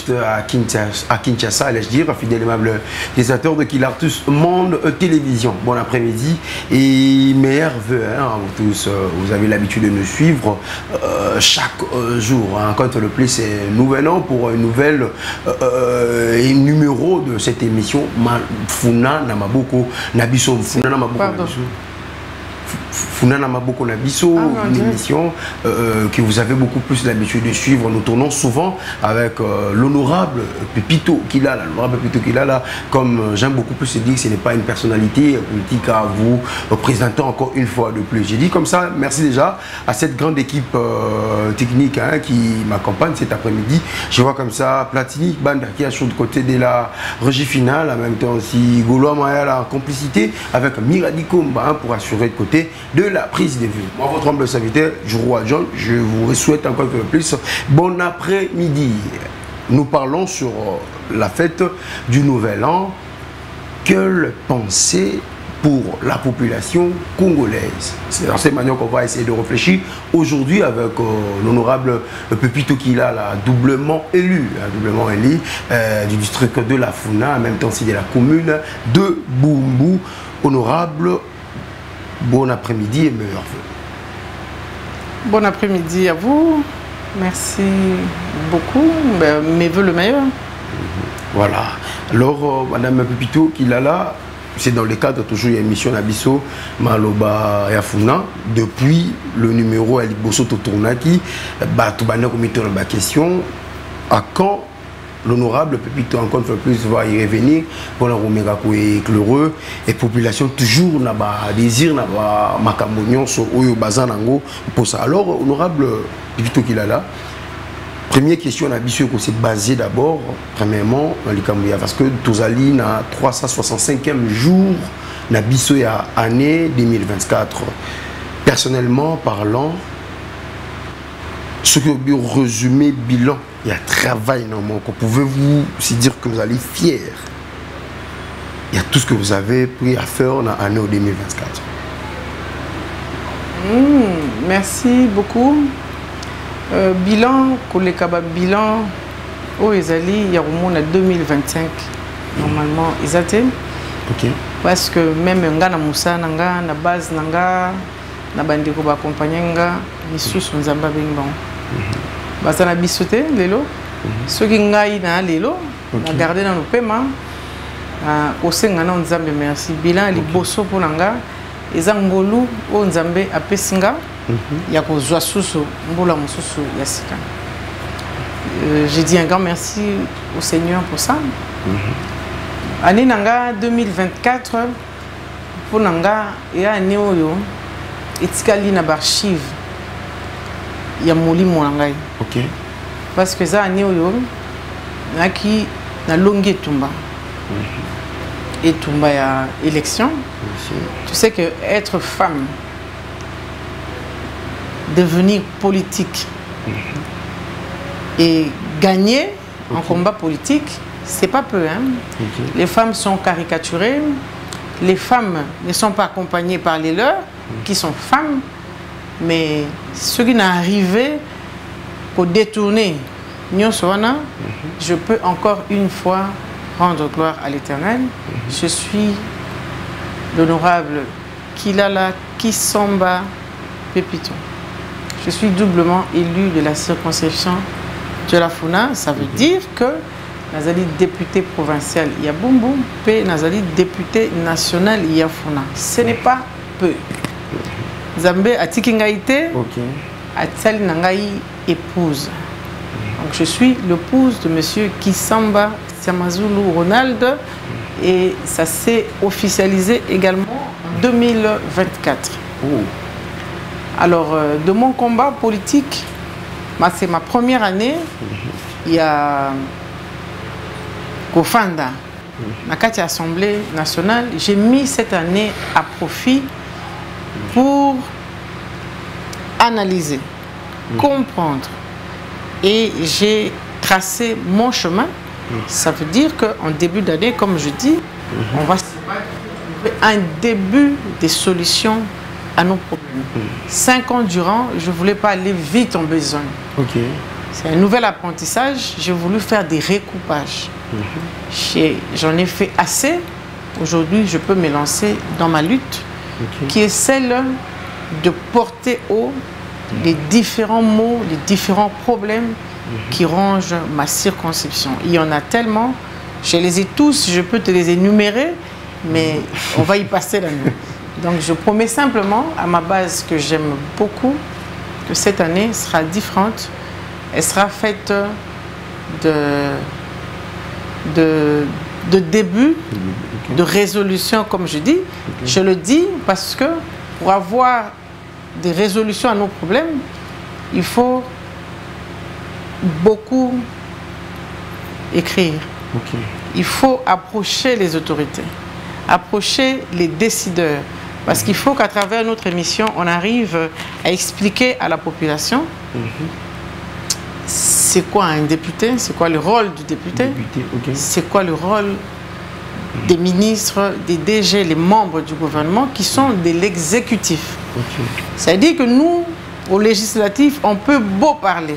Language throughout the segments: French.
journaliste à Kinshasa, allais-je dire, fidèle aimable réalisateur de Kilartus Monde Télévision. Bon après-midi et meilleurs vœux à vous tous. Vous avez l'habitude de nous suivre chaque jour. Hein. Quand le plus c'est nouvel an pour un nouvel numéro de cette émission. Funa Namaboko Nabiso Funa Namaboko Nabiso. Funana Maboko Nabiso, une émission que vous avez beaucoup plus l'habitude de suivre. Nous tournons souvent avec l'honorable Pépito Kila, l'honorable Pépito Kila, là, comme j'aime beaucoup plus se dire que ce n'est pas une personnalité politique à vous présenter encore une fois de plus. J'ai dit comme ça, merci déjà à cette grande équipe technique hein, qui m'accompagne cet après-midi. Je vois comme ça Platini Banda qui a sur le côté de la régie finale, en même temps aussi Gaulois Maya la complicité avec Miradi Komba hein, pour assurer le côté de la prise de vue. Moi, votre humble serviteur, Roi John, je vous souhaite encore un peu plus bon après-midi. Nous parlons sur la fête du Nouvel An. Quelle pensée pour la population congolaise? C'est dans cette manière qu'on va essayer de réfléchir aujourd'hui avec l'honorable Pépito Kila, doublement élu du district de la Funa, en même temps aussi de la commune de Bumbu. Honorable, bon après-midi et meilleurs vœux. Bon après-midi à vous. Merci beaucoup. Mes vœux le meilleur. Voilà. Alors, Madame Pépito Kilala, c'est dans le cadre toujours de l'émission Nabiso Maloba Yafuna. Depuis le numéro Aliboso Totournaki, Batubana comité la question à quand l'honorable Pépito encore une fois plus va y revenir pour la Roméga éclaireux et population toujours n'a pas désir n'a pas macambognon sur Oyo Bazanango pour ça. Alors honorable Pépito Kilala, première question à Bissou qu'on s'est basé d'abord premièrement dans les Cambouya parce que Tozali na 365e jour na Bissou ya année 2024. Personnellement parlant, ce que vous résumez bilan, il y a travail normalement. Pouvez-vous aussi dire que vous allez fier? Il y a tout ce que vous avez pris à faire en l'année 2024. Merci beaucoup. Bilan, bilan, au Ezali, il y a au moins 2025. Normalement, ils atteignent. Ok. Parce que même nga na Moussa, nga na base, nga na bandeko ba accompagner nga, misusu nzamba bingong. Basana bisoté lelo ceux qui ngai na lelo na garder dans le paiement au senga na nzambe merci bilan liboso pour nanga ezangolu o nzambe apesinga ya kozwa susu mbula mususu ya sika. Je dis un grand merci au Seigneur pour ça. Année nanga 2024 pour nanga ya année oyo etikali na archive ya molimo na ngai. Ok. Parce que ça année oyo naki na longi etumba. Etumba ya élection. Tu sais que être femme, devenir politique et gagner en combat politique, c'est pas peu hein. Les femmes sont caricaturées, les femmes ne sont pas accompagnées par les leurs qui sont femmes. Mais ce qui n'est arrivé pour détourner je peux encore une fois rendre gloire à l'Éternel. Je suis l'honorable Kilala Kisamba Pépito. Je suis doublement élu de la circonscription de la Funa. Ça veut dire que Nazali député provincial Yabumbu, puis Nazali député national Yafuna. Ce n'est pas peu. Zambé Atikingaïté, Atsali Nangaï épouse. Donc je suis l'épouse de monsieur Kisamba Siamazulu Ronald et ça s'est officialisé également en 2024. Alors de mon combat politique, c'est ma première année, il y a Kofanda, la Assemblée nationale, j'ai mis cette année à profit pour analyser, comprendre et j'ai tracé mon chemin. Ça veut dire qu'en début d'année, comme je dis, on va trouver un début des solutions à nos problèmes. 5 ans durant, je ne voulais pas aller vite en besogne. C'est un nouvel apprentissage. J'ai voulu faire des recoupages. J'en ai fait assez. Aujourd'hui, je peux me lancer dans ma lutte, qui est celle de porter haut les différents maux, les différents problèmes qui rongent ma circonscription. Il y en a tellement. Je les ai tous, je peux te les énumérer, mais on va y passer la nuit. Donc je promets simplement à ma base que j'aime beaucoup que cette année sera différente. Elle sera faite de début, de résolution, comme je dis. Je le dis parce que pour avoir des résolutions à nos problèmes, il faut beaucoup écrire. Il faut approcher les autorités, approcher les décideurs. Parce qu'il faut qu'à travers notre émission, on arrive à expliquer à la population c'est quoi un député, c'est quoi le rôle du député, c'est quoi le rôle des ministres, des DG, les membres du gouvernement qui sont de l'exécutif. C'est-à-dire que nous, au législatif, on peut beau parler,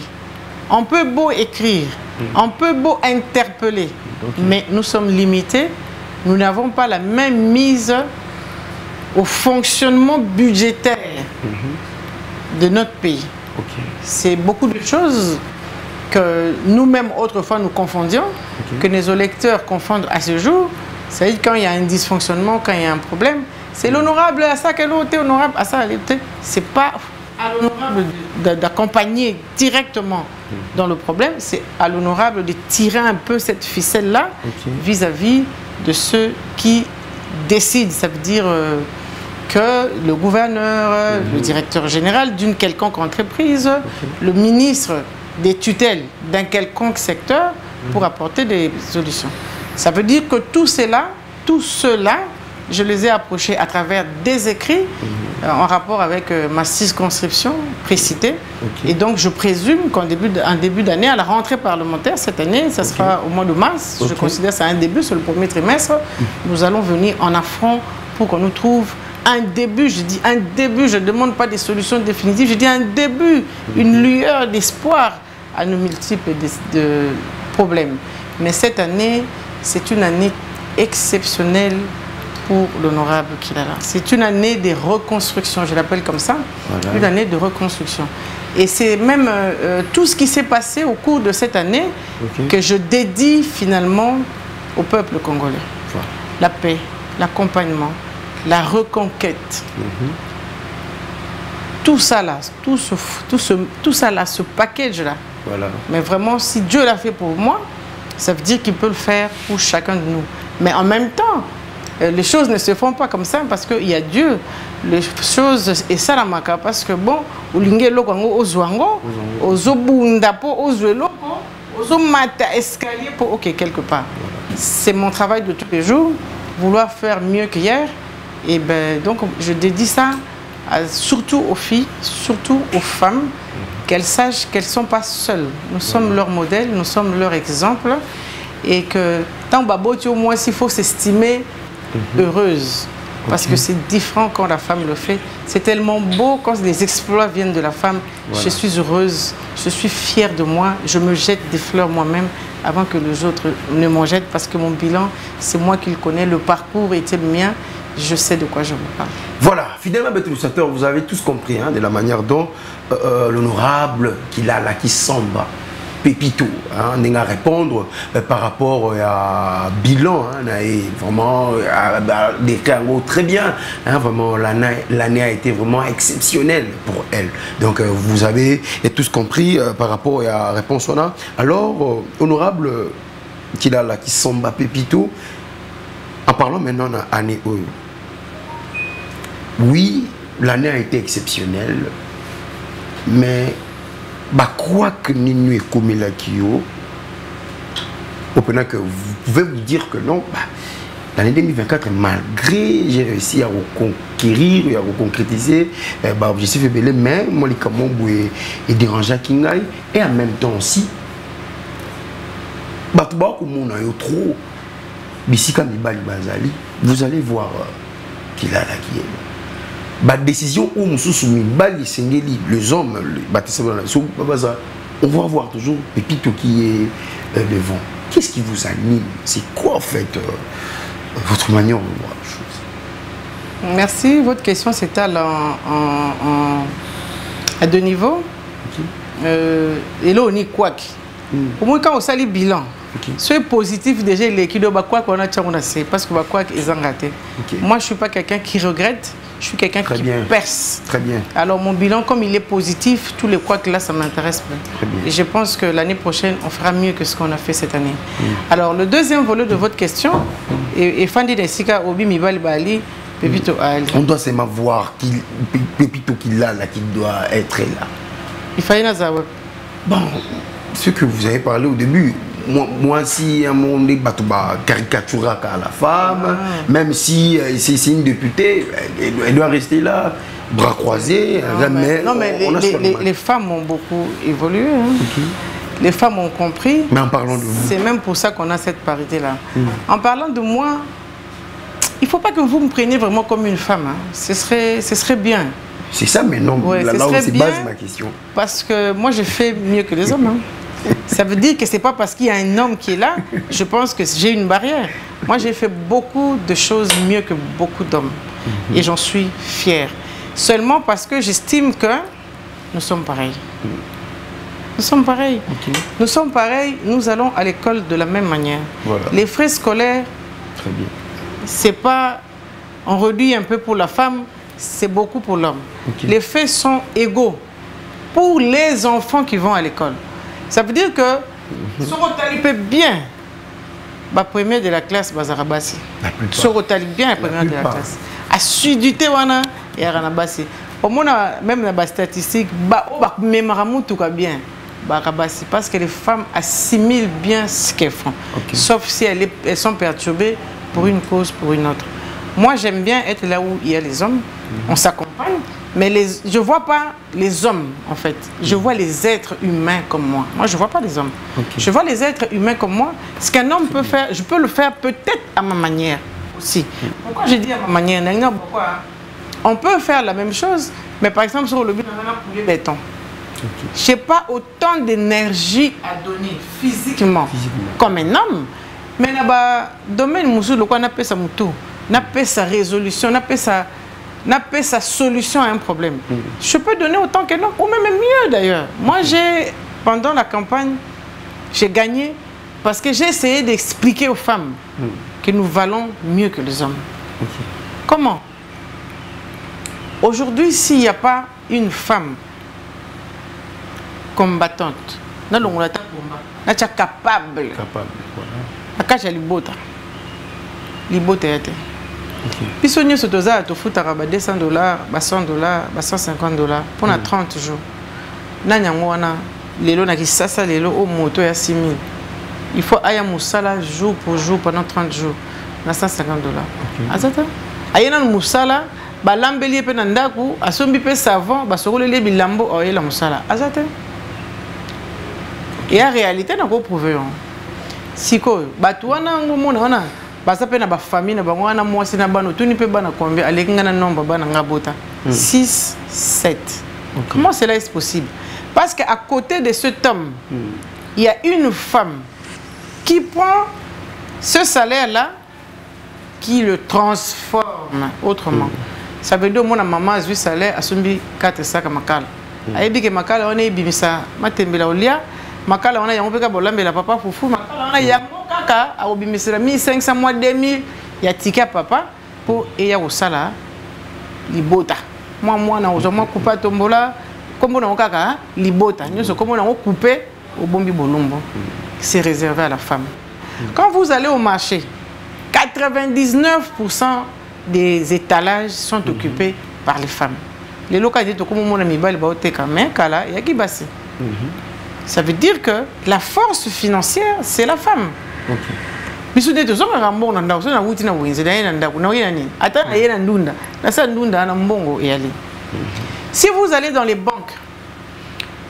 on peut beau écrire, on peut beau interpeller, mais nous sommes limités, nous n'avons pas la même mise au fonctionnement budgétaire de notre pays. C'est beaucoup de choses que nous-mêmes autrefois nous confondions, que nos électeurs confondent à ce jour. C'est-à-dire quand il y a un dysfonctionnement, quand il y a un problème, c'est l'honorable à ça, qu'elle est honorable à ça. C'est pas à l'honorable d'accompagner directement dans le problème, c'est à l'honorable de tirer un peu cette ficelle-là vis-à-vis de ceux qui décident. Ça veut dire que le gouverneur, le directeur général d'une quelconque entreprise, le ministre des tutelles d'un quelconque secteur pour apporter des solutions. Ça veut dire que tous ceux-là, je les ai approchés à travers des écrits en rapport avec ma circonscription précitée. Et donc, je présume qu'en début d'année, à la rentrée parlementaire, cette année, ça sera au mois de mars, je considère que c'est un début, c'est le premier trimestre, nous allons venir en affront pour qu'on nous trouve un début. Je dis un début, je ne demande pas des solutions définitives, je dis un début, une lueur d'espoir à nos multiples de problèmes. Mais cette année, c'est une année exceptionnelle pour l'honorable Kilala. C'est une année de reconstruction, je l'appelle comme ça, une année de reconstruction. Et c'est même tout ce qui s'est passé au cours de cette année que je dédie finalement au peuple congolais. La paix, l'accompagnement, la reconquête. Tout ça là, tout ça là, ce package-là. Mais vraiment, si Dieu l'a fait pour moi, ça veut dire qu'il peut le faire pour chacun de nous. Mais en même temps, les choses ne se font pas comme ça parce qu'il y a Dieu. Les choses, et ça la maka, parce que bon, oulinge lokango ozwango, ozobunda po ozweloko, ozomata escalier po, ok, quelque part. C'est mon travail de tous les jours, vouloir faire mieux qu'hier. Et ben donc je dédie ça surtout aux filles, surtout aux femmes, qu'elles sachent qu'elles ne sont pas seules. Nous sommes leur modèle, nous sommes leur exemple. Et que tant baboti au moins s'il faut s'estimer heureuse. Parce que c'est différent quand la femme le fait. C'est tellement beau quand les exploits viennent de la femme. Je suis heureuse, je suis fière de moi. Je me jette des fleurs moi-même avant que les autres ne m'en jettent. Parce que mon bilan, c'est moi qui le connais. Le parcours était le mien. Je sais de quoi je vous parle. Voilà, fidèlement, vous avez tous compris de la manière dont l'honorable Kilala Kisamba Pépito n'a répondre par rapport à bilan, vraiment décrit très bien, vraiment l'année a été vraiment exceptionnelle pour elle. Donc vous avez tous compris par rapport à la réponse. Alors, honorable Kilala Kisamba Pépito, en parlant maintenant de l'année, oui, l'année a été exceptionnelle, mais quoi que nous est comme la Kyo, que vous pouvez vous dire que non, l'année 2024, malgré j'ai réussi à reconquérir, à reconcrétiser l'objectif est mais moi les camons et déranger Kingai et en même temps aussi, trop Bisika Mibali Bazali, vous allez voir qu'il a la qui est. La décision où Moussou Mibali Sengeli, les hommes, on va voir toujours Pépito qui est devant. Qu'est-ce qui vous anime? C'est quoi en fait votre manière de voir les choses? Merci. Votre question s'étale à deux niveaux. Et là, on y quoi? Au moins, quand on sait le bilan, ce positif, déjà, il est qui doit quoi qu'on a tchamonassé parce que quoi ils ont raté. Moi, je ne suis pas quelqu'un qui regrette. Je suis quelqu'un qui perce. Très bien. Alors, mon bilan, comme il est positif, tous les quoi que là, ça m'intéresse. Et je pense que l'année prochaine, on fera mieux que ce qu'on a fait cette année. Alors, le deuxième volet de votre question, et Fandi Nesika, Obi Mibali Bali, Pépito Ali. On doit seulement voir Pépito qui là, qui doit être là. Il fallait Nazaweb. Bon, ce que vous avez parlé au début, moi si à mon caricature à la femme, même si c'est une députée, elle doit rester là, bras croisés. Non, mais les femmes ont beaucoup évolué. Hein. Les femmes ont compris. Mais en parlant de vous. C'est même pour ça qu'on a cette parité-là. En parlant de moi, il ne faut pas que vous me preniez vraiment comme une femme. Hein. Ce serait bien. C'est ça, mais non, ouais, là où se base ma question. Parce que moi, je fais mieux que les hommes. Hein. Ça veut dire que ce n'est pas parce qu'il y a un homme qui est là, je pense que j'ai une barrière. Moi, j'ai fait beaucoup de choses mieux que beaucoup d'hommes. Et j'en suis fière. Seulement parce que j'estime que nous sommes pareils. Nous sommes pareils. Nous sommes pareils, nous allons à l'école de la même manière. Voilà. Les frais scolaires, très bien. C'est pas... On réduit un peu pour la femme, c'est beaucoup pour l'homme. Les faits sont égaux pour les enfants qui vont à l'école. Ça veut dire que si on peut bien, la première de la classe, Bazarabasi. Si on bien la première de la classe. Assiduité, et Aranabasi. Au moins, même dans les statistiques, même tout bien. Parce que les femmes assimilent bien ce qu'elles font. Sauf si elles sont perturbées pour une cause, pour une autre. Moi, j'aime bien être là où il y a les hommes. On s'accompagne. Mais je ne vois pas les hommes, en fait. Je vois les êtres humains comme moi. Moi, je ne vois pas les hommes. Je vois les êtres humains comme moi. Ce qu'un homme peut faire, je peux le faire peut-être à ma manière aussi. Pourquoi je dis à ma manière? On peut faire la même chose, mais par exemple, sur le but de béton. Je n'ai pas autant d'énergie à donner physiquement comme un homme. Mais dans le domaine, on appelle ça moutou. On appelle sa résolution, on appelle sa solution à un problème. Je peux donner autant qu'un homme, ou même mieux d'ailleurs. Moi, pendant la campagne, j'ai gagné parce que j'ai essayé d'expliquer aux femmes que nous valons mieux que les hommes. Comment? Aujourd'hui, s'il n'y a pas une femme combattante, on est capable. Akacha libota. Libota était. Puis si on est sur $200, $100, $100, $150 pour 30 jours. Nanyangwana, lelo na kisasa lelo au moto ya 6 000. Il faut aya musala jour pour jour pendant 30 jours. Na $150. Azata. Ayena musala balambeli pe na ndaku, asombi pe savon, basokolele bilambo oyela musala. Azata. Et en réalité, on a prouvé. Si quoi, batuana ngomona, basa pe na ba famille na bango na mwasi na bano, tout ni pe bana combien, allez ngana nombre bana ngabota. 6, 7. Comment cela est possible? Parce qu'à côté de cet homme, il y a une femme qui prend ce salaire-là, qui le transforme autrement. Ça veut dire que mon maman a vu salaire à son 4 sacs à Makala. Aïe, Makala, on est bimisa, matembela olia. Makala on a yamopeka bolambela papa fufu makala on a yango kaka a obimisela 1500 mois 2000 ya tika papa pour eya osala libota moi na ozoma couper tombola comme on a kaka libota nyoso comme on a coupé au bombi bolombo. C'est réservé à la femme. Quand vous allez au marché, 99% des étalages sont occupés par les femmes. Les localités comme on a mis bal baoteka mais kala ya ki basi. Ça veut dire que la force financière, c'est la femme. Si vous allez dans les banques,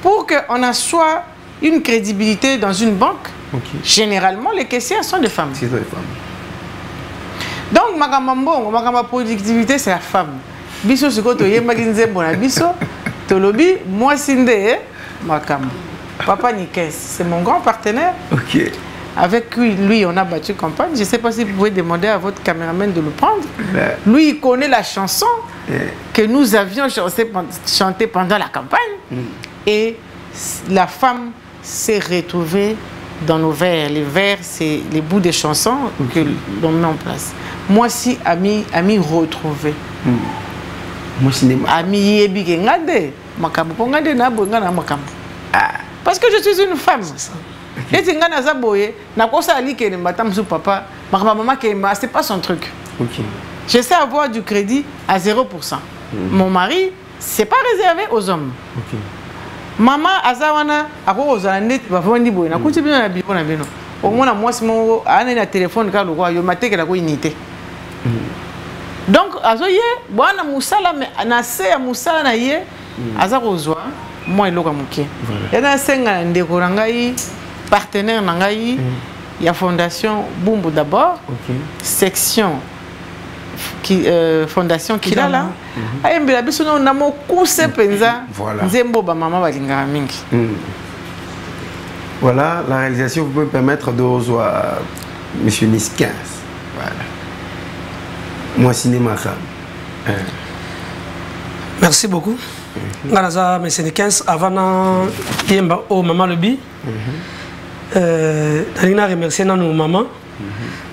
pour qu'on assoie une crédibilité dans une banque, généralement, les caissières sont des femmes. Donc, ma productivité, c'est la femme. Biso, c'est quoi, tu es moi, Sinde, Makam. Papa Nikes, c'est mon grand partenaire. Ok. Avec lui, on a battu campagne. Je ne sais pas si vous pouvez demander à votre caméraman de le prendre. Lui, il connaît la chanson que nous avions chantée pendant la campagne. Et la femme s'est retrouvée dans nos vers. Les vers, c'est les bouts des chansons que l'on met en place. Moi aussi, ami retrouvé. Moi, cinéma. Ami yebike ngade, makambo po ngade na bo ngana makambo. Parce que je suis une femme. Et si ngana za boye, na kosa ali ke mbatam su papa, maman ke ma, c'est pas son truc. OK. J'essaie d'avoir du crédit à 0%. Mon mari, c'est pas réservé aux hommes. OK. Maman azawana ako ozana net ba fondi boye na kuti bino na bibo na bino. Au moins moi si mon ana na téléphone ka lokwa yo mateke la ko unité. Donc azoye bwana musala me na se ya musala na ye azakozwa moi eloka muke. Yana senga ndeko ngai partenaire na ngai ya fondation Bumbu d'abord. Section qui fondation Kilala. Ayembela biso na mo kuse penza nzembo ba mama balinga mingi. Voilà, la réalisation vous peut me permettre de rejoindre monsieur Nice 15. Voilà. Moi, cinéma. Merci beaucoup. Nganaza monsieur Nice 15 avant yemba au maman Lebi. Dalina remercier nos maman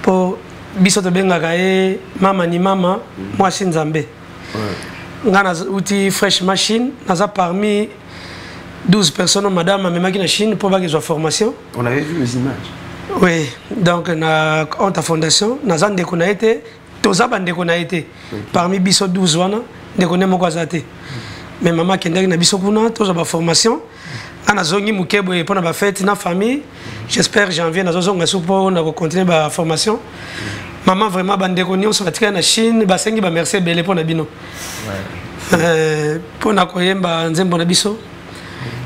pour biso to benga kae mama ni mama moi Nzambe. Nganaza outil fresh machine naza parmi 12 personnes, madame, même qui Chine pour avoir une formation. On avait vu les images. Oui, donc on ta fondation, nous avons été, tous avons été parmi les 12 wana, nous avons été. Mais maman qui est biso kuna, tous avons formation. Ana zongi mukebo et pour na fête na famille. J'espère janvier na zonga support na continuer ba formation. Maman vraiment bande konyo sur la na Chine, ba sengi ba merci belé pour na bino. Pour na koyemba nzembo na biso.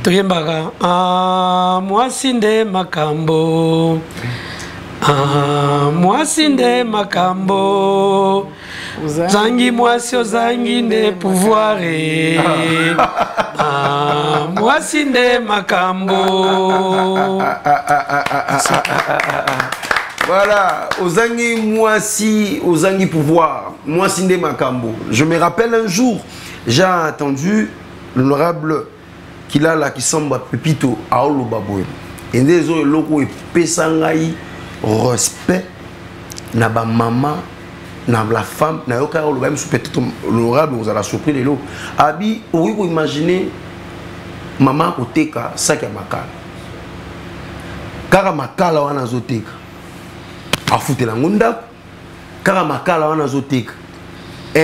Toyembaka mwasi nde makambo, mwasi nde makambo, zangi mwasi ozangi nde pouvoir, mwasi nde makambo. Voilà, ozangi mwasi ozangi pouvoir, mwasi nde makambo. Je me rappelle un jour, j'ai entendu l'honorable Kilala qui semble Pepito à Olobaboy. Et des autres locaux et pesangai respect na ba maman na la femme na yoka Olobaboy peut-être l'honorable vous allez surpris les lots. Abi oui vous imaginez maman koteka sac ya makala. Kara makala wana zoteka. Afutela ngunda kara makala wana zoteka.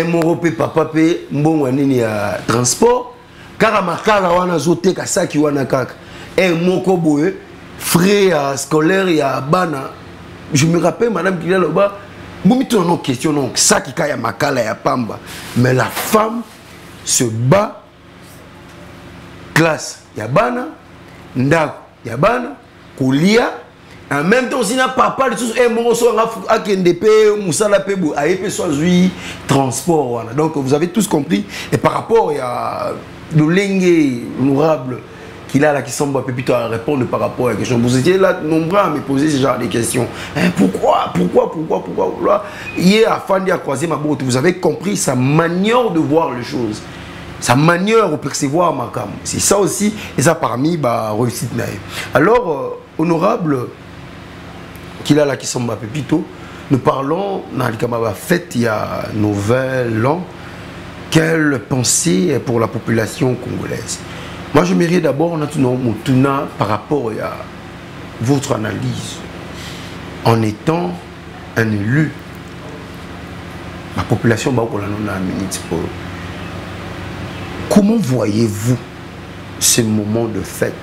Morope papa pe mbongo nini ya transport. Car makala wana zote ka saki wana kaka moko boye frais scolaire ya bana. Je me rappelle madame Kilala ba momito non question non saki ka ya makala ya pamba, mais la femme se bat classe ya bana ndako ya bana kolia en même temps sina papa tous moko so akende pe musala pe bo ayepe so zui transport wana. Donc vous avez tous compris. Et par rapport à le lingue honorable qu'il a là qui semble Pépito à répondre par rapport à la question. Vous étiez là nombreux à me poser ce genre de questions. Pourquoi hier à Fandi a croisé ma botte. Vous avez compris sa manière de voir les choses, sa manière de percevoir ma cam. C'est ça aussi et ça parmi bah réussite naïve. Alors honorable qu'il a là qui semble Pépito, nous parlons dans le fête il y a nouvel an. Quelle pensée pour la population congolaise? Moi, je mérite d'abord par rapport à votre analyse. En étant un élu, la population, comment voyez-vous ce moment de fête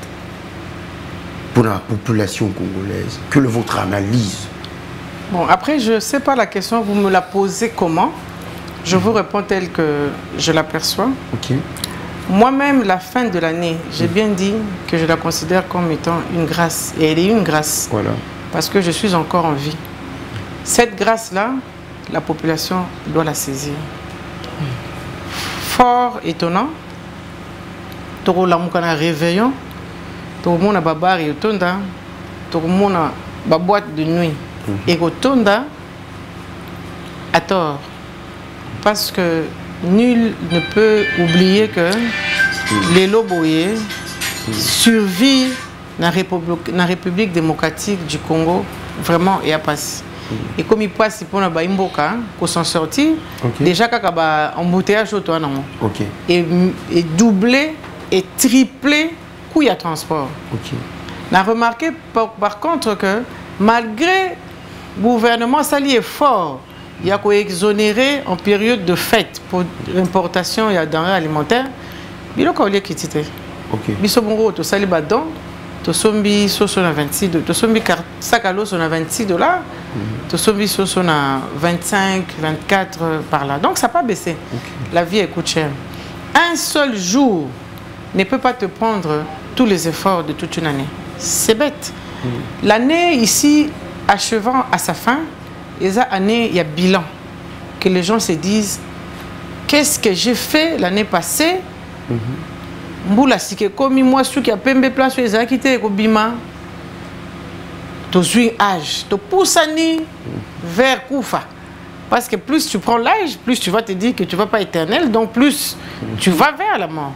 pour la population congolaise? Quelle est votre analyse? Bon, après, je ne sais pas la question, vous me la posez comment? Je vous réponds tel que je l'aperçois. Okay. Moi-même, la fin de l'année, j'ai bien dit que je la considère comme étant une grâce. Et elle est une grâce. Voilà. Parce que je suis encore en vie. Cette grâce-là, la population doit la saisir. Fort étonnant. Toro Lamoukana réveillon. tout le monde a babar et tonda, tout le monde a ba boîte de nuit et tonda à tort, parce que nul ne peut oublier que les Loboye survivent dans la République démocratique du Congo vraiment et à passer. Et comme il passe pour la Baimboka, qu'on s'en sortit, déjà quand il y a un embouteillage autour, et doublé et triplé coût de transport. On a remarqué par contre que malgré le gouvernement sali est fort, il y a quoi exonéré en période de fête pour l'importation et la denrée alimentaire, il y a quoi qui était. Bisomoro to sali badon, to sombi soso na 26 $, to sombi sac à l'eau sur 26 $, to sombi soso na 25, 24 par là. Donc ça n'a pas baissé. La vie elle coûte cher. Un seul jour ne peut pas te prendre tous les efforts de toute une année. C'est bête. L'année ici, achevant à sa fin, les années, il y a bilan. Que les gens se disent, qu'est-ce que j'ai fait l'année passée? Mboula sike komi moi ceux qui a pembe place les akité ko bima to suis âge to poussani vers Koufa, parce que plus tu prends l'âge, plus tu vas te dire que tu vas pas éternel, donc plus tu vas vers la mort.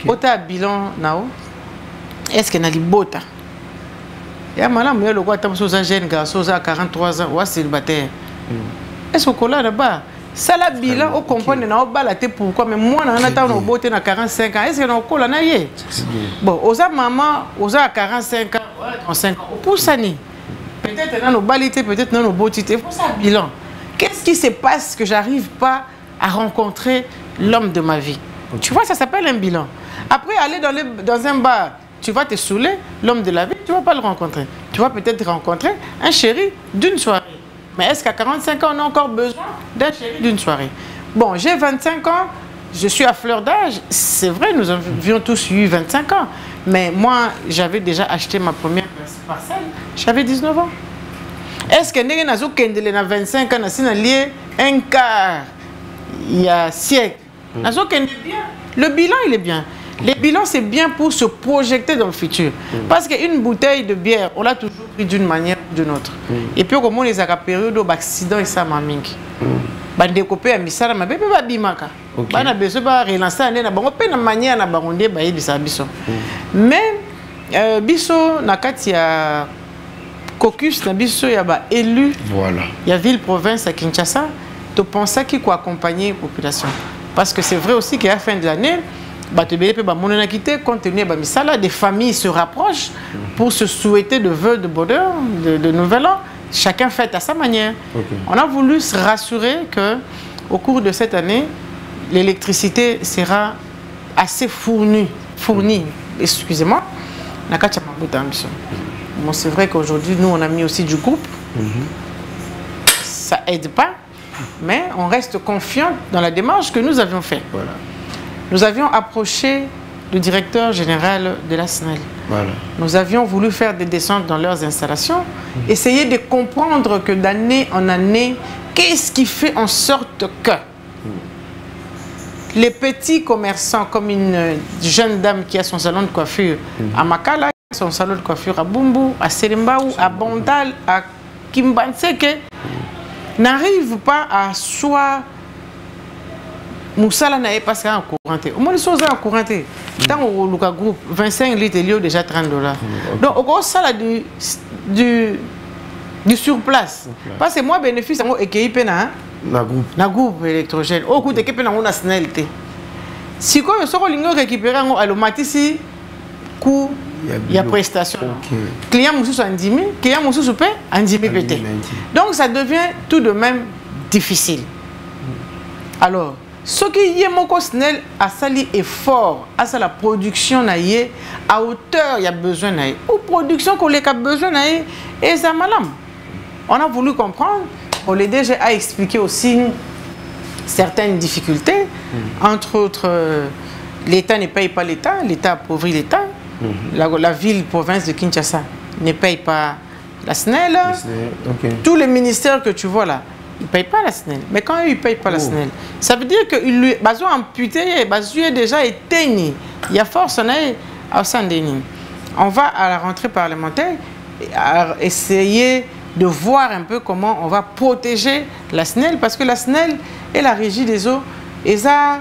Ota bilan nao est-ce que na libota ya malam yo lokwa tam soza jeune garçon à 43 ans ou célibataire est-ce que là là-bas ça la bilan au comprendre na obalaté pourquoi mais moi na attend au beauté na 45 ans est-ce que na kola na yé bon oza maman oza 45 ans 35 ans pour ça ni peut-être na nos balité peut-être na nos beauté faut ça bilan qu'est-ce qui se passe que j'arrive pas à rencontrer l'homme de ma vie. Tu vois, ça s'appelle un bilan. Après aller dans un bar, tu vas te saouler, l'homme de la vie, tu vas pas le rencontrer. Tu vas peut-être rencontrer un chéri d'une soirée. Mais est-ce qu'à 45 ans, on a encore besoin d'un chéri d'une soirée? Bon, j'ai 25 ans, je suis à fleur d'âge. C'est vrai, nous avions tous eu 25 ans. Mais moi, j'avais déjà acheté ma première parcelle. J'avais 19 ans. Est-ce que nous avons 25 ans, nous avons un quart il y a siècle? Le bilan, il est bien. Le bilan, c'est bien pour se projeter dans le futur. Parce qu'une bouteille de bière, on l'a toujours pris d'une manière ou d'une autre. Et puis, comme on les a à période d'accident et ça m'a mis. Bah, découpé à Missara, ma bébé va bimaka. Bah, na besoin de relancer un an, on peut na manière na barondé, bah, il ça biso. Mais, biso, na katia caucus, na biso, y a ba élu. Voilà. Il y a ville province à Kinshasa. Tu penses qu'il faut accompagner la population. Parce que c'est vrai aussi qu'à la fin de l'année, compte tenu des familles se rapprochent pour se souhaiter de vœux de bonheur, de nouvel an. Chacun fait à sa manière. On a voulu se rassurer qu'au cours de cette année, l'électricité sera assez fournie. Excusez-moi. Bon, c'est vrai qu'aujourd'hui, nous, on a mis aussi du groupe. Ça aide pas. Mais on reste confiant dans la démarche que nous avions faite. Voilà. Nous avions approché le directeur général de la SNEL. Voilà. Nous avions voulu faire des descentes dans leurs installations, essayer de comprendre que d'année en année, qu'est-ce qui fait en sorte que les petits commerçants, comme une jeune dame qui a son salon de coiffure à Makala, son salon de coiffure à Bumbu, à Selimbaou, à Bondal, à Kimbanseke, n'arrive pas à soit Moussala n'a pas passé en couranté. Au moins, les choses en couranté. Tant au Luka Group, 25 litres de déjà $30. Donc, au gros, ça du surplace. Parce que moi, bénéfice, c'est équipe na groupe électrogène. Au coût d'équipe, on a snalité. Si quoi, je suis récupérer à l'omatisi, coût, il y a prestation. Client moussou en 10 000, client moussou paie en 10 000 PT. Donc ça devient tout de même difficile. Alors, ce qui est mon SNEL à sali effort, à la production à hauteur, il y a besoin ou production qu'on a besoin et ça malam. On a voulu comprendre, on les déjà a expliqué aussi certaines difficultés, entre autres, l'État ne paye pas l'État, l'État appauvrit l'État. La ville-province de Kinshasa ne paye pas la SNEL. Tous les ministères que tu vois là, ils ne payent pas la SNEL. Mais quand ils ne payent pas la SNEL, ça veut dire qu'ils lui ont amputé, ils ont déjà éteint. Il y a force à Sandeni. on va à la rentrée parlementaire à essayer de voir un peu comment on va protéger la SNEL, parce que la SNEL est la régie des eaux et ça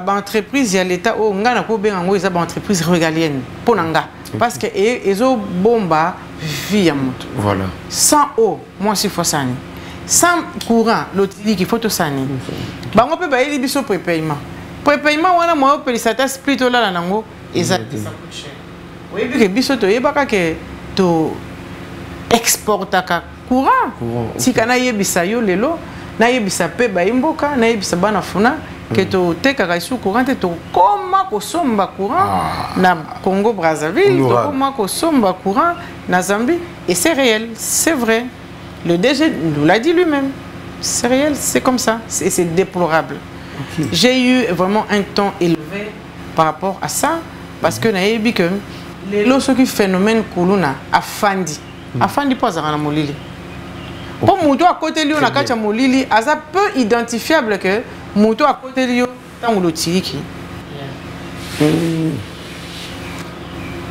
entreprise il y a l'état où on a une entreprise régalienne pour nanga parce que les eaux bomba via moto. Voilà. Sans eau, moi si faut sani. Sans courant, l'autre dit qu'il faut tout sani. Bah on peut bailler les biseaux prépaiement. Prépaiement on a moi pour les satas plutôt là nango et ça coûte cher. Oui puis que biseau to yebaka que to exportaka courant. Si kana yebisa yo lelo na yebisa pe ba imboka na yebisa bana funa que to tekaka isu courant to koma ko somba courant na Congo Brazzaville, to koma ko somba courant na Zambie et c'est réel, c'est vrai. Le DG nous l'a dit lui-même. C'est réel, c'est comme ça, c'est déplorable. Okay. J'ai eu vraiment un ton élevé par rapport à ça parce que na yebi que les qui phénomène kuluna afandi afandi pas à molili. Pour muto à côté lui on a kacha molili asa peu identifiable que muto à côté lui tant le tiriki.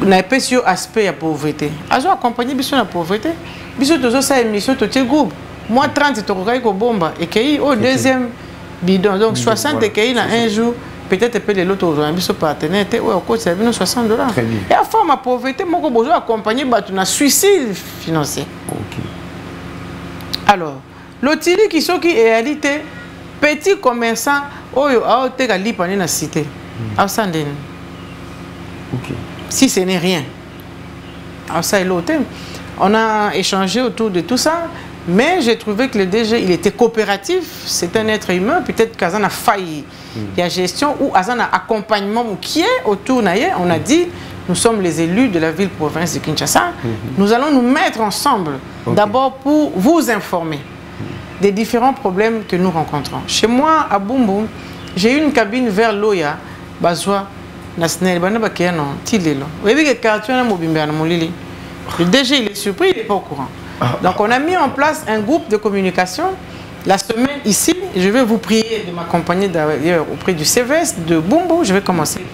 Na pas sur aspect de pauvreté. Azo accompagner biso na pauvreté. Biso tozo sa émission to tel groupe. Moi 30 to ko bomba et kei au deuxième bidon donc 60 kei na un jour. Peut-être que les autres ont un partenaire, au coach, c'est $60. Et à forme de pauvreté, moi, j'ai besoin d'accompagner un suicide financier. Okay. Alors, l'autre qui sont qui est réalité, petit commerçant, a été galipé dans la cité. Si ce n'est rien. On a échangé autour de tout ça. Mais j'ai trouvé que le DG, il était coopératif, c'est un être humain, peut-être qu'il a failli. Il y a gestion ou il y a accompagnement qui est autour. On a dit, nous sommes les élus de la ville-province de Kinshasa, nous allons nous mettre ensemble, d'abord pour vous informer des différents problèmes que nous rencontrons. Chez moi, à Bumbu, j'ai eu une cabine vers Loya, Bazwa, Nasnel, Banabakéano, Tilelo. Vous voyez que le quartier le DG, il est surpris, il n'est pas au courant. Donc on a mis en place un groupe de communication. La semaine ici, je vais vous prier de m'accompagner d'ailleurs auprès du CVS de Bumbu. Je vais commencer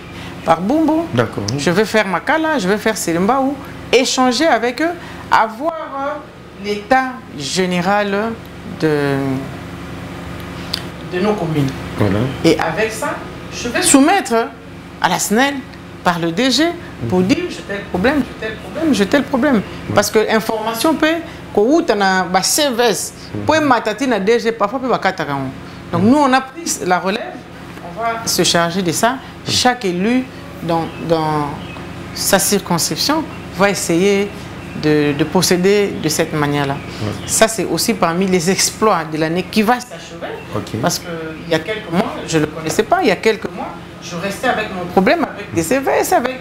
par Bumbu. D'accord. Je vais faire Makala, je vais faire Selimbaou, échanger avec eux, avoir l'état général de nos communes. Voilà. Et avec ça, je vais soumettre à la SNEL par le DG pour dire j'ai tel problème, j'ai tel problème, j'ai tel problème. Parce que l'information peut que tu as un CVS, pour matati na DG parfois peut pas. Donc nous on a pris la relève, on va se charger de ça. Chaque élu dans sa circonscription va essayer de procéder de cette manière-là. Ça c'est aussi parmi les exploits de l'année qui va s'achever. Parce qu'il y a quelques mois, je ne le connaissais pas, il y a quelques mois, je restais avec mon problème, avec des CVS, avec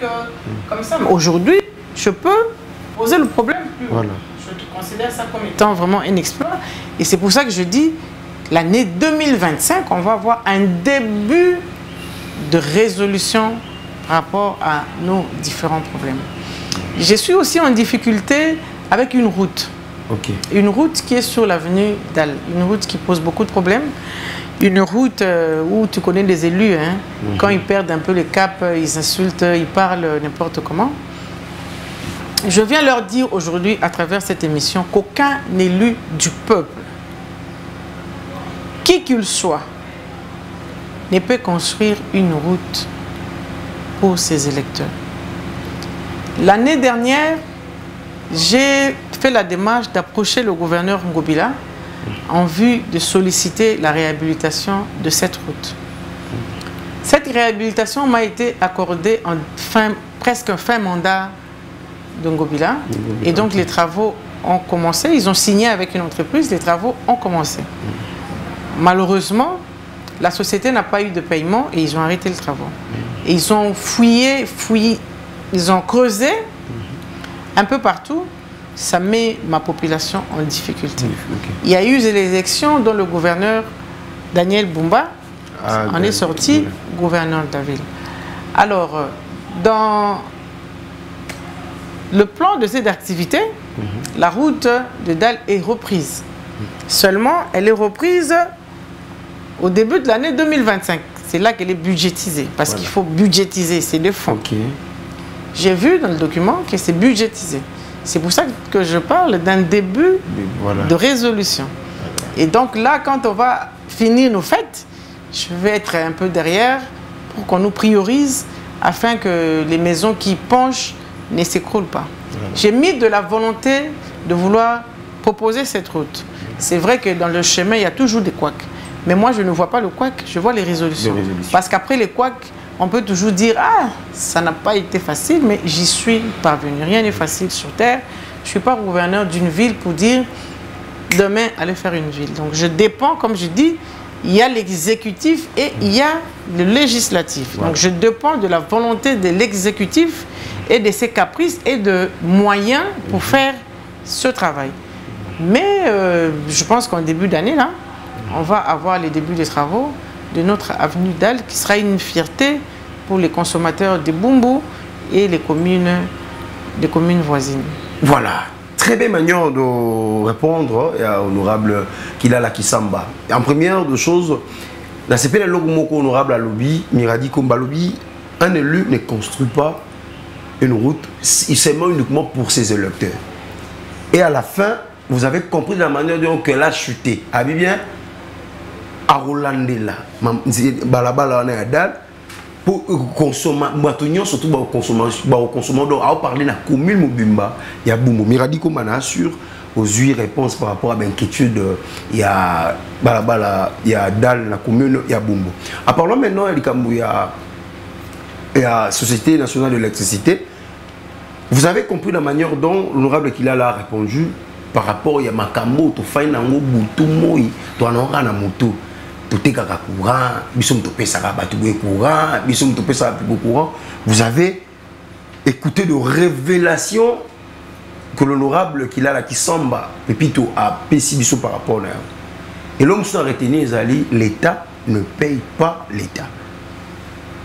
comme ça. Mais aujourd'hui, je peux poser le problème. Voilà. Je considère ça comme étant vraiment un exploit. Et c'est pour ça que je dis, l'année 2025, on va avoir un début de résolution par rapport à nos différents problèmes. Je suis aussi en difficulté avec une route. Une route qui est sur l'avenue d'Al. Une route qui pose beaucoup de problèmes. Une route où tu connais des élus, hein, quand ils perdent un peu le cap, ils insultent, ils parlent n'importe comment. Je viens leur dire aujourd'hui, à travers cette émission, qu'aucun élu du peuple, qui qu'il soit, ne peut construire une route pour ses électeurs. L'année dernière, j'ai fait la démarche d'approcher le gouverneur Ngobila en vue de solliciter la réhabilitation de cette route. Cette réhabilitation m'a été accordée en presque fin mandat de Ngobila. Et donc les travaux ont commencé. Ils ont signé avec une entreprise, les travaux ont commencé. Malheureusement, la société n'a pas eu de paiement et ils ont arrêté les travaux. Et ils ont fouillé, ils ont creusé un peu partout. Ça met ma population en difficulté. Il y a eu les élections dont le gouverneur Daniel Bumba en est sorti gouverneur de la ville. Alors, dans le plan de cette activité, la route de Dal est reprise. Seulement, elle est reprise au début de l'année 2025. C'est là qu'elle est budgétisée, parce qu'il faut budgétiser, c'est des fonds. J'ai vu dans le document que c'est budgétisé. C'est pour ça que je parle d'un début de résolution. Et donc là, quand on va finir nos fêtes, je vais être un peu derrière pour qu'on nous priorise afin que les maisons qui penchent ne s'écroulent pas. J'ai mis de la volonté de vouloir proposer cette route. C'est vrai que dans le chemin, il y a toujours des couacs. Mais moi, je ne vois pas le couac, je vois les résolutions. Parce qu'après les couacs, on peut toujours dire « Ah, ça n'a pas été facile, mais j'y suis parvenu. Rien n'est facile sur Terre. Je ne suis pas gouverneur d'une ville pour dire « Demain, allez faire une ville. » Donc, je dépends, comme je dis, il y a l'exécutif et il y a le législatif. Voilà. Donc, je dépends de la volonté de l'exécutif et de ses caprices et de moyens pour faire ce travail. Mais je pense qu'en début d'année, là, on va avoir les débuts des travaux de notre avenue Dalle qui sera une fierté pour les consommateurs de Bumbu et les communes voisines. Voilà. Très belle manière de répondre à l'honorable Kilala Kisamba. En première de choses, dans ce pays, honorable à lobby, Miradi Komba lobby, un élu ne construit pas une route, il seulement uniquement pour ses électeurs. Et à la fin, vous avez compris de la manière dont elle a chuté. Ah bien, à Rolandela, balabala on est à Dalle, pour consommer, surtout pour consommer, donc à parler de la commune Mobimba, il y a Bumbu. Miradi comme on assure aux huit réponses par rapport à l'inquiétude, il y a balabala, il y a Dalle, la commune, il y a Bumbu. En parlant maintenant, il y a la Société nationale de l'électricité. Vous avez compris la manière dont l'honorable Kilala a répondu par rapport à Makambo, tu fais un bout, tu en auras un moto. Vous avez écouté de révélations que l'honorable Kilala Kisamba Pepito a pécibiso par rapport à. Et l'homme s'est retenu, l'État ne paye pas l'État.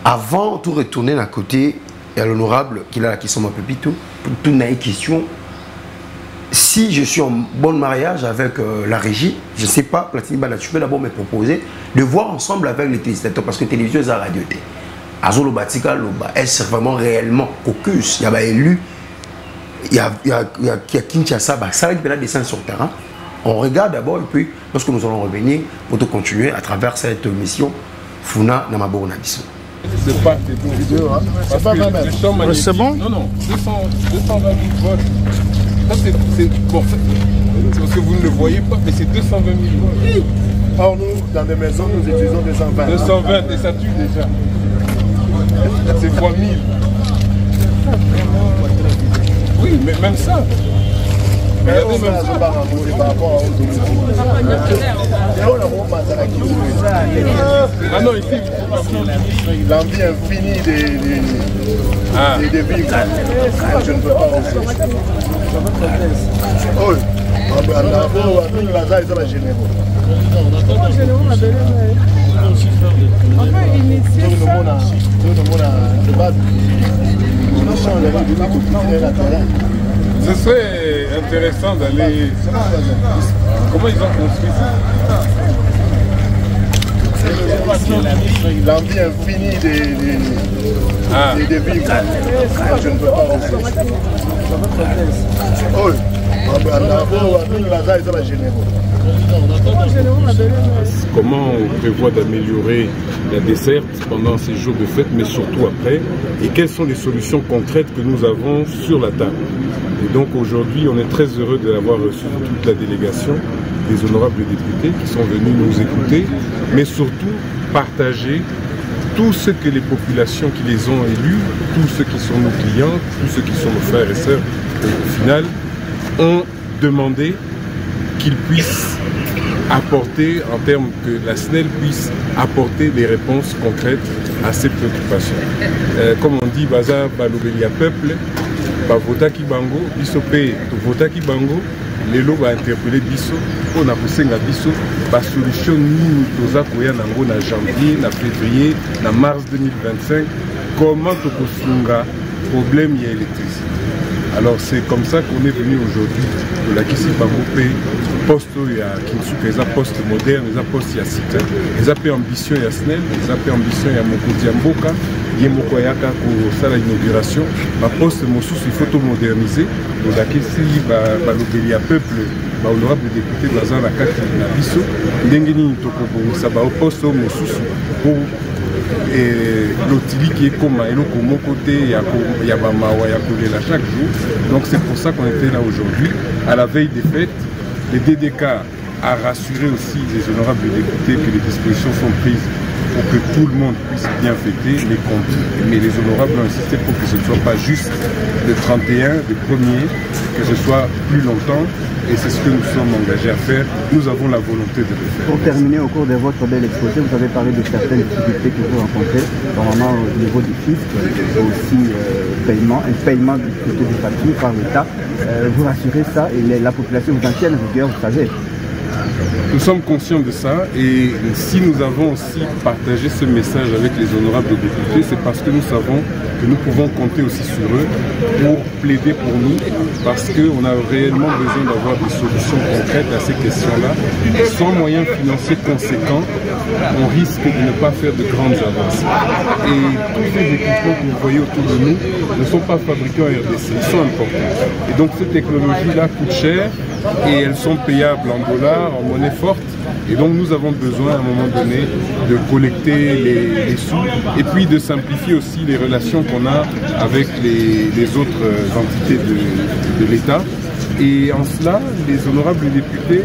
Avant de retourner d'un côté, il y a l'honorable Kilala Kisamba Pepito, pour toute une question. Si je suis en bon mariage avec la régie, je ne sais pas, Platini Bana, tu peux d'abord me proposer de voir ensemble avec les téléspectateurs, parce que la télévision est la radio. Azolo Batika, est-ce vraiment réellement caucus? Il y a élu, il y a Kinshasa, ça va être descendre sur le terrain. On regarde d'abord et puis, lorsque nous allons revenir, pour te continuer à travers cette mission, Funa Namabo Nabiso. C'est pas une vidéo, hein? C'est pas 20 mètres. C'est bon? Non, non, 220 000 volts. Ça, c'est bon, c'est parce que vous ne le voyez pas, mais c'est 220 000 volts. Or, nous, dans des maisons, nous utilisons 220. 220, et ça tue déjà. C'est fois 1000. Oui, mais même ça. Regardez même ça. Par rapport aux ah non, ici. L'envie infinie des villes. Je ne peux pas aussi. Oh, ce serait intéressant d'aller... Comment ils ont construit ça? L'envie infinie des villes. Je ne peux pas aussi. Oh, comment on prévoit d'améliorer la desserte pendant ces jours de fête, mais surtout après, et quelles sont les solutions concrètes que nous avons sur la table. Et donc aujourd'hui, on est très heureux d'avoir reçu toute la délégation des honorables députés qui sont venus nous écouter, mais surtout partager tout ce que les populations qui les ont élus, tous ceux qui sont nos clients, tous ceux qui sont nos frères et sœurs, au final, ont demandé qu'ils puissent apporter, en termes que la SNEL puisse apporter des réponses concrètes à ces préoccupations. Comme on dit, Baza Balobelia peuple, Bavota Kibango, Bisopé, Vota Kibango, Lelo va interpeller Biso, on a poussé la Biso, la solution nous toza koya nango na janvier, na février, na mars 2025, comment tokosunga problème y a électricité. Alors c'est comme ça qu'on est venu aujourd'hui de la Kisi Bangopé, poste à Kinsuka, les poste moderne, les poste à site, les ambitions à SNEL, les ambitions à Mokodi Mboka, Yemokoyaka pour ça l'inauguration. Ma poste Mosus il faut tout moderniser. Donc là si balobeli à peuple, honorable député Bazan la carte na biso, ndengeni toko pour ça ba poste Mosus pour l'otili qui est comme eloko mon côté ya ba mawa ya kolela chaque jour. Donc c'est pour ça qu'on était là aujourd'hui à la veille des fêtes. Le DDK a rassuré aussi les honorables députés que les dispositions sont prises pour que tout le monde puisse bien fêter les comptes. Mais les honorables ont insisté pour que ce ne soit pas juste le 31, le 1er, que ce soit plus longtemps. Et c'est ce que nous sommes engagés à faire. Nous avons la volonté de le faire. Pour terminer, au cours de votre bel exposé, vous avez parlé de certaines difficultés que vous rencontrez, normalement au niveau du fisc, aussi un paiement du côté des factures par l'État. Vous rassurez ça et la population vous en tient rigueur, vous savez. Nous sommes conscients de ça et si nous avons aussi partagé ce message avec les honorables députés, c'est parce que nous savons que nous pouvons compter aussi sur eux pour plaider pour nous, parce qu'on a réellement besoin d'avoir des solutions concrètes à ces questions-là. Sans moyens financiers conséquents, on risque de ne pas faire de grandes avancées. Et tous ces équipements que vous voyez autour de nous ne sont pas fabriqués en RDC, ils sont importés. Et donc ces technologies-là coûtent cher et elles sont payables en dollars, en monnaie forte. Et donc nous avons besoin à un moment donné de collecter les sous et puis de simplifier aussi les relations qu'on a avec les autres entités de l'État. Et en cela, les honorables députés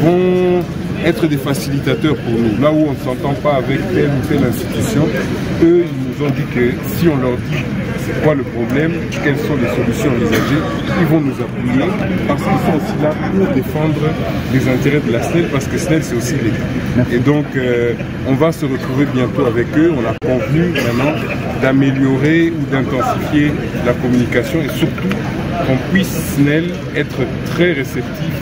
vont être des facilitateurs pour nous. Là où on ne s'entend pas avec telle ou telle institution, eux, ils nous ont dit que si on leur dit c'est quoi le problème, quelles sont les solutions envisagées, ils vont nous appuyer parce qu'ils sont aussi là pour défendre les intérêts de la SNEL, parce que SNEL c'est aussi l'État. Et donc on va se retrouver bientôt avec eux. On a convenu maintenant d'améliorer ou d'intensifier la communication et surtout qu'on puisse SNEL être très réceptif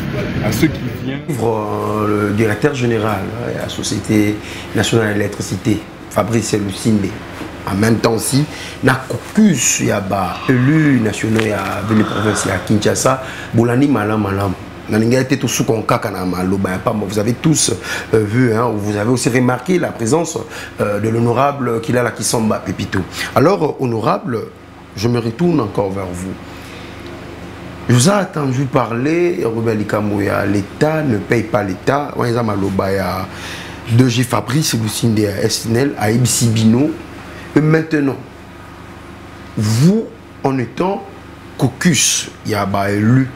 à ce qui vient. Le directeur général de la Société nationale de l'électricité, Fabrice Lucinde, en même temps aussi, na caucus ya ba élu national ya vile province ya Kinshasa, bolani malam. Vous avez tous vu, hein, vous avez aussi remarqué la présence de l'honorable Kilala Kisamba Pepito. Alors, honorable, je me retourne encore vers vous. Je vous ai entendu parler, l'État ne paye pas l'État. De G. Fabrice Lucinde à SNEL, à Ibsibino. Et maintenant, vous, en étant caucus, il y a élu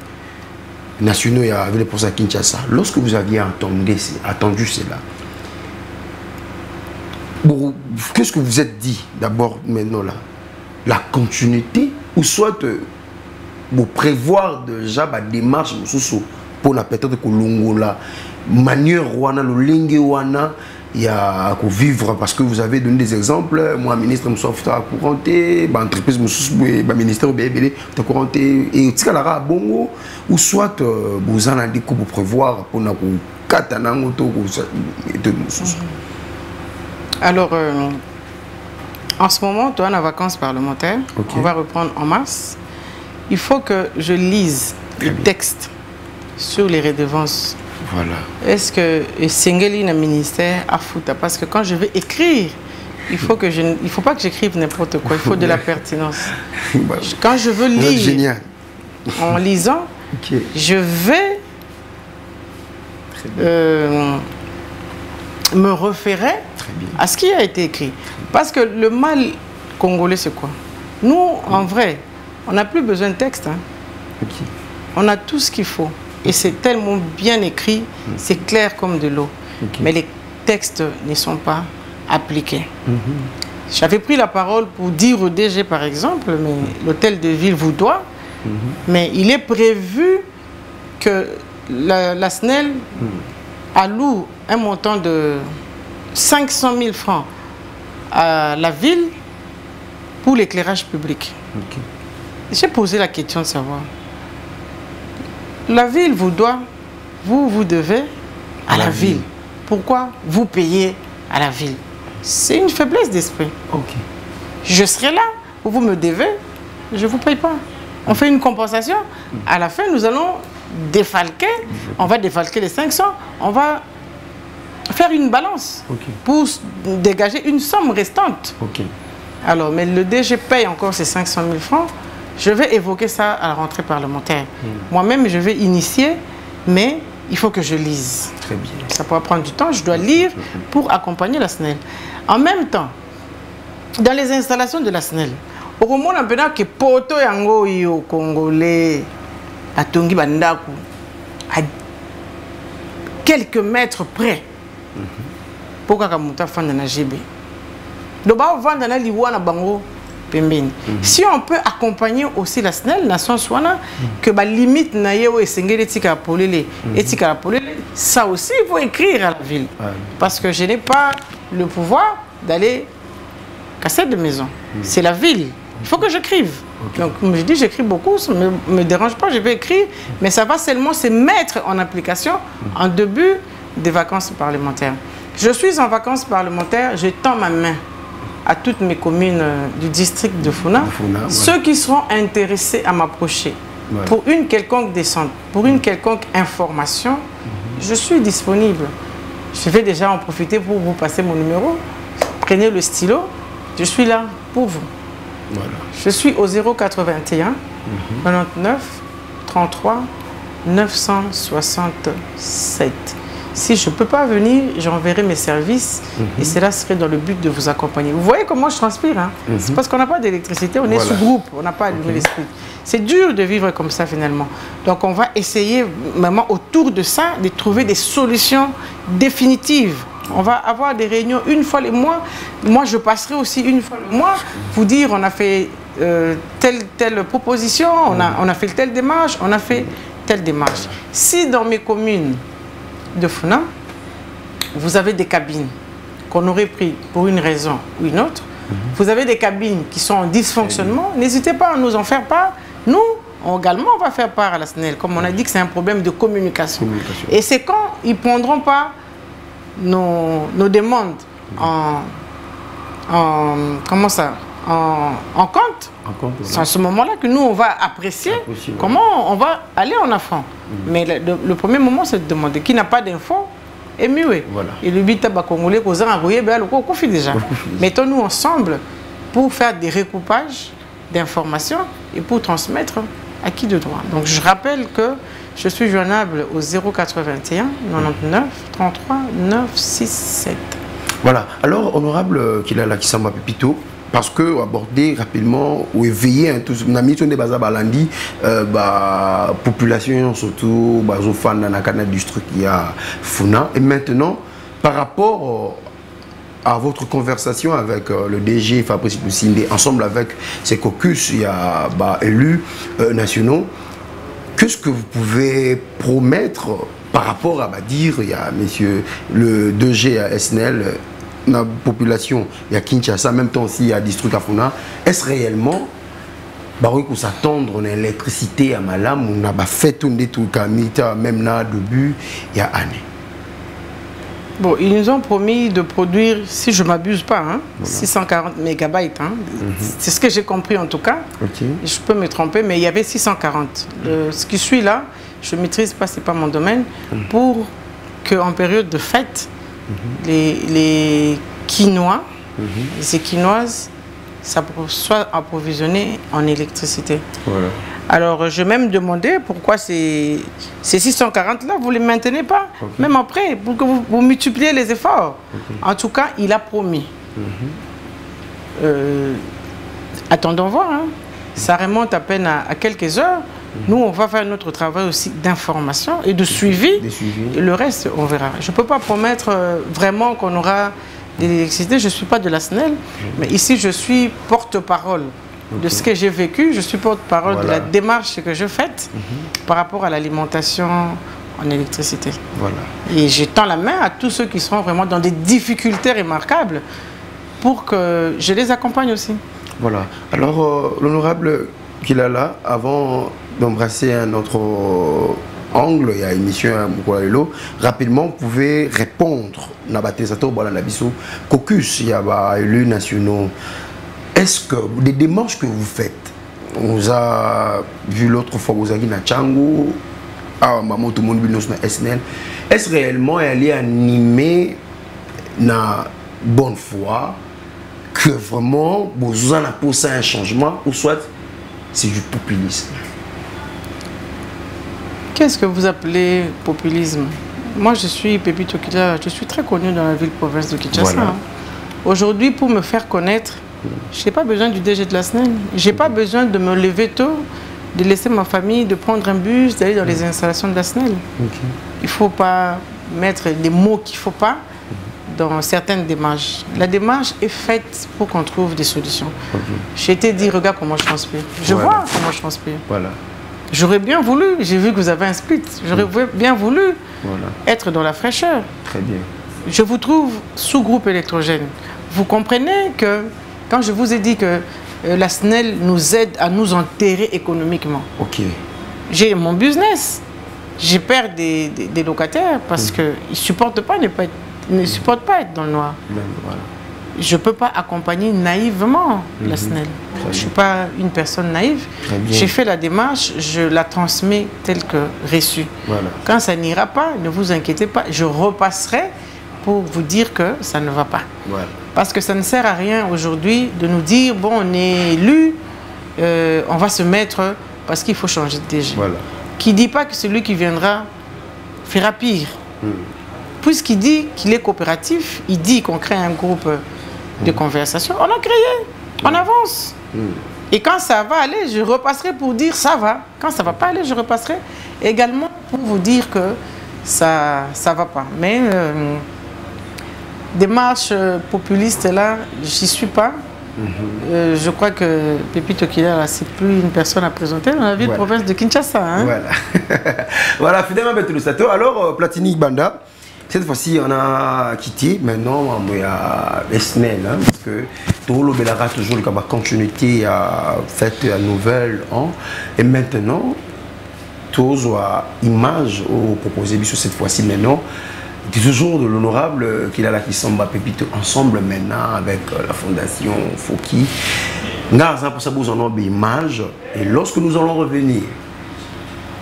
nationaux, il y a pour ça Kinshasa, lorsque vous aviez attendu cela, bon, qu'est-ce que vous êtes dit d'abord maintenant là? La continuité ou soit vous prévoir déjà la démarche pour la peut-être que l'ongola manière wana le lingue wana il y a à vivre parce que vous avez donné des exemples. Moi, ministre, je suis à couranté, entreprise, je suis ministère à couranté, et tu as bongo ou soit vous en avez pour prévoir pour nous Alors, en ce moment, tu es en vacances parlementaires. Okay. On va reprendre en mars. Il faut que je lise les textes sur les redevances. Voilà. Est-ce que Sengeli n'a ministère à foutre? Parce que quand je vais écrire, il faut pas que j'écrive n'importe quoi. Il faut de la pertinence. Quand je veux lire, en lisant, je vais me référer à ce qui a été écrit. Parce que le mal congolais, c'est quoi? Nous, en vrai, on n'a plus besoin de texte. Hein. On a tout ce qu'il faut. Et c'est tellement bien écrit, c'est clair comme de l'eau. Mais les textes ne sont pas appliqués. J'avais pris la parole pour dire au DG, par exemple, mais l'hôtel de ville vous doit, mais il est prévu que la SNEL alloue un montant de 500 000 francs à la ville pour l'éclairage public. J'ai posé la question de savoir. La ville vous doit, vous devez à la ville. Pourquoi vous payez à la ville? C'est une faiblesse d'esprit. Je serai là, vous me devez, je ne vous paye pas. On fait une compensation. À la fin, nous allons défalquer. On va défalquer les 500. On va faire une balance pour dégager une somme restante. Alors, mais le DG paye encore ces 500 000 francs. Je vais évoquer ça à la rentrée parlementaire. Moi-même, je vais initier, mais il faut que je lise. Très bien. Ça pourra prendre du temps. Je dois lire pour accompagner la SNEL. En même temps, dans les installations de la SNEL, au moment où on a que poto yango yo congolais à Tongi Bandaku à quelques mètres près pour que Kamuta fande na GB. Donc on va vendre na liwana bango pembeni. Si on peut accompagner aussi la SNEL nation swana que ba limite na yewo esengeli tika polele etika polele, ça aussi il faut écrire à la ville parce que je n'ai pas le pouvoir d'aller casser de maison. C'est la ville. Il faut que j'écrive. Donc, comme je dis, j'écris beaucoup, ça ne me dérange pas, je vais écrire, mais ça va seulement se mettre en application en début des vacances parlementaires. Je suis en vacances parlementaires, je tends ma main à toutes mes communes du district de Funa, ceux qui seront intéressés à m'approcher pour une quelconque descente, pour une quelconque information, je suis disponible. Je vais déjà en profiter pour vous passer mon numéro. Prenez le stylo, je suis là pour vous. Voilà. Je suis au 081 99 33 967. Si je ne peux pas venir, j'enverrai mes services et cela serait dans le but de vous accompagner. Vous voyez comment je transpire, hein? C'est parce qu'on n'a pas d'électricité, on est sous groupe, on n'a pas allumé l'esprit. C'est dur de vivre comme ça finalement. Donc on va essayer vraiment autour de ça de trouver des solutions définitives. On va avoir des réunions une fois le mois. Moi, je passerai aussi une fois le mois pour dire on a fait telle proposition, on a fait telle démarche, on a fait telle démarche. Si dans mes communes de Funa, vous avez des cabines qu'on aurait pris pour une raison ou une autre, vous avez des cabines qui sont en dysfonctionnement, n'hésitez pas à nous en faire part. Nous, également, on va faire part à la SNEL. Comme on a dit que c'est un problème de communication. Et c'est quand ils ne prendront pas nos demandes comment ça, en compte, c'est à ce moment-là que nous, on va apprécier comment on va aller en avant. Mais le premier moment, c'est de demander qui n'a pas d'infos est mieux. Et le but, c'est congolais, déjà. Mettons-nous ensemble pour faire des recoupages d'informations et pour transmettre à qui de droit. Donc, je rappelle que je suis joignable au 081 99 33 967. Voilà. Alors, honorable Kilala Kisamba Pepito, parce que aborder rapidement ou éveiller un tout na mission de baza balandi population surtout bazofan na kana district il y a Funa et maintenant par rapport à votre conversation avec le DG Fabrice Lusinde ensemble avec ses caucus il y a élus nationaux, qu'est-ce que vous pouvez promettre par rapport à dire il y a monsieur le DG à SNEL la population, il y a Kinshasa, en même temps aussi il y a district à Funa. Est-ce réellement qu'on s'attendre à l'électricité à Malam, on a fait tourner tout le même là début il y a année? Bon, ils nous ont promis de produire, si je ne m'abuse pas, hein, 640 mégabytes. Hein. C'est ce que j'ai compris en tout cas. Je peux me tromper, mais il y avait 640. Ce qui suit là, je ne maîtrise pas, ce n'est pas mon domaine, pour qu'en période de fête, les quinois, les quinoises, ça soit approvisionné en électricité. Alors, je vais même demander pourquoi ces 640 là, vous ne les maintenez pas, même après, pour que vous multipliez les efforts. En tout cas, il a promis. Attendons voir, hein. Ça remonte à peine à quelques heures. Nous, on va faire notre travail aussi d'information et de suivi. Et le reste, on verra. Je ne peux pas promettre vraiment qu'on aura de l'électricité. Je ne suis pas de la SNEL, mais ici, je suis porte-parole de ce que j'ai vécu. Je suis porte-parole de la démarche que je fais par rapport à l'alimentation en électricité. Et je tends la main à tous ceux qui seront vraiment dans des difficultés remarquables pour que je les accompagne aussi. Voilà. Alors, l'honorable Kilala, avant d'embrasser un autre angle, il y a une émission à Moukoalelo, rapidement, vous pouvez répondre caucus, il y a élus nationaux. Est-ce que les démarches que vous faites, on vous a vu l'autre fois, vous avez dit Nachango, tout le monde na SNEL, est-ce réellement aller animer na bonne foi que vraiment, vous en avez pour ça un changement, ou soit c'est du populisme? Qu'est-ce que vous appelez populisme? Moi, je suis Pépi Tokila, je suis très connu dans la ville-province de Kinshasa. Voilà. Aujourd'hui, pour me faire connaître, je n'ai pas besoin du DG de la SNEL. Je n'ai pas besoin de me lever tôt, de laisser ma famille, de prendre un bus, d'aller dans les installations de la SNEL. Il ne faut pas mettre des mots qu'il ne faut pas dans certaines démarches. La démarche est faite pour qu'on trouve des solutions. J'ai été dit, regarde comment je transpire. Je vois comment je transpire. Voilà. J'aurais bien voulu, j'ai vu que vous avez un split, j'aurais bien voulu être dans la fraîcheur. Très bien. Je vous trouve sous-groupe électrogène. Vous comprenez que quand je vous ai dit que la SNEL nous aide à nous enterrer économiquement, j'ai mon business, j'ai perdu des locataires parce qu'ils ne supportent pas ne supportent pas être dans le noir. Je ne peux pas accompagner naïvement la SNEL. Je ne suis pas une personne naïve. J'ai fait la démarche, je la transmets telle que reçue. Quand ça n'ira pas, ne vous inquiétez pas, je repasserai pour vous dire que ça ne va pas. Parce que ça ne sert à rien aujourd'hui de nous dire, bon, on est élu, on va se mettre parce qu'il faut changer de DG. Qui ne dit pas que celui qui viendra fera pire. Puisqu'il dit qu'il est coopératif, il dit qu'on crée un groupe de conversation, on a créé, on avance. Et quand ça va aller, je repasserai pour dire ça va. Quand ça ne va pas aller, je repasserai également pour vous dire que ça ne va pas. Mais démarche populiste, là, j'y suis pas. Je crois que Pépi Tokila, c'est plus une personne à présenter dans la ville-province de Kinshasa. Hein. Voilà, finalement, alors, Platini Banda. Cette fois-ci, on a quitté. Maintenant, il y a SNEL, hein, parce que tout le monde a toujours la continuité à faire la nouvelle. Hein, et maintenant, tout image au proposé cette fois-ci maintenant. C'est toujours de l'honorable qu'il a là qui semble Pépito ensemble maintenant avec la fondation Foki. Nous avons pour ça besoin d'image. Et lorsque nous allons revenir,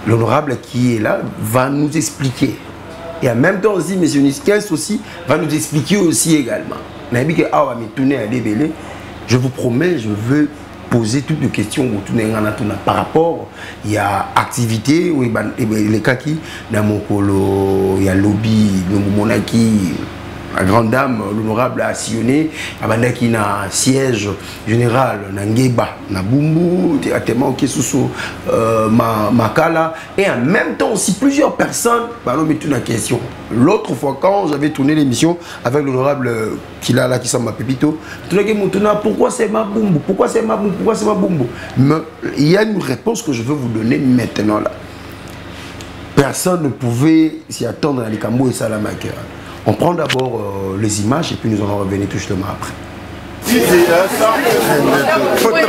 l'honorable qui est là va nous expliquer. Et en même temps aussi, M. Niskens aussi va nous expliquer aussi également. Je vous promets, je veux poser toutes les questions par rapport il y a activité les cas qui dans mon colo il y a lobby monaki la grande dame l'honorable a sillonné qui na siège général na Ngeba na Bumbu tellement qui sous Makala et en même temps aussi plusieurs personnes pardon mais toute la question l'autre fois quand j'avais tourné l'émission avec l'honorable qui là qui s'appelle Pépito pourquoi c'est ma Bumbu pourquoi c'est ma Bumbu pourquoi c'est ma Bumbu mais il y a une réponse que je veux vous donner maintenant là personne ne pouvait s'y attendre à l'Ikambo et Salamaka. On prend d'abord les images et puis nous allons revenir tout justement après. Si c'est ça, faut 30.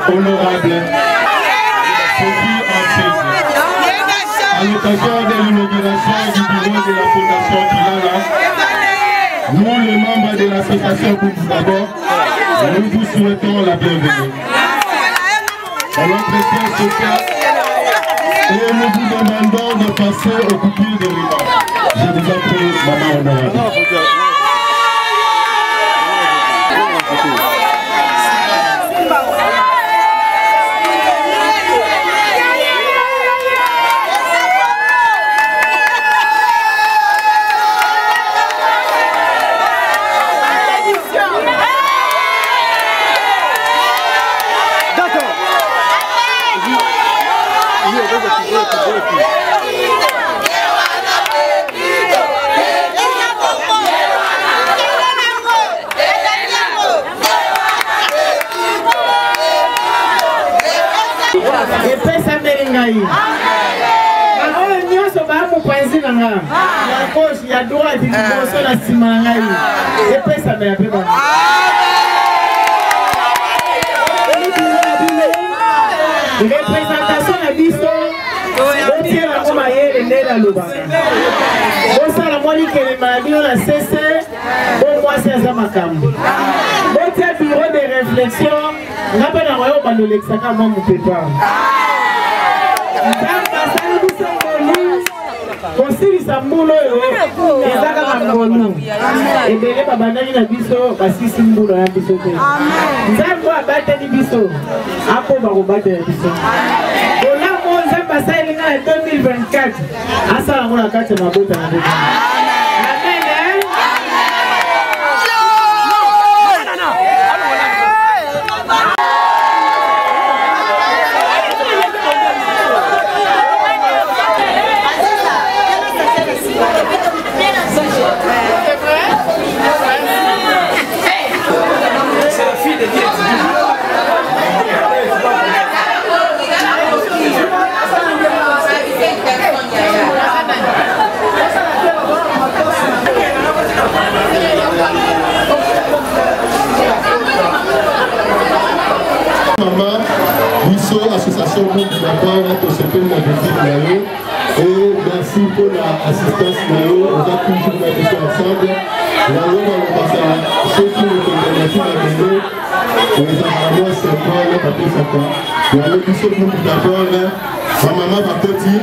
honorable Sophie Ansese. À l'occasion de l'inauguration du bureau de la Fondation Kilala, nous, les membres de l'association Boubou d'abord, nous vous souhaitons la bienvenue. À l'entretien social, et nous vous demandons de passer au coupure de ruban. Je vous en prie, maman honorable. Il y a droit à dire que la Simangaï. Et ça me l'appelle. Représentation à Bisto. On tient la Momaye et Néla Loba. On sait la Monique et les maladies, on a cessé. Au moins, c'est un Zamakam. On tient le bureau de réflexion. On n'a pas d'envoyer au bando l'exaka, moi, mon pépin. kosilisa mbulo oyo eza kaka ngolu ebele babandaki na biso basisi mbulo ya biso te nzambe abateli biso apo bakobatela biso olamo nzambe asayelinga na 2024 asala ngo na kati ya mabota na biso association pour ce que nous avons et merci pour l'assistance. On a toujours la ensemble. Ceux qui nous connaissent on les a c'est quoi le papier ça quoi. Il y a le biseau pour d'abord ma maman va côté.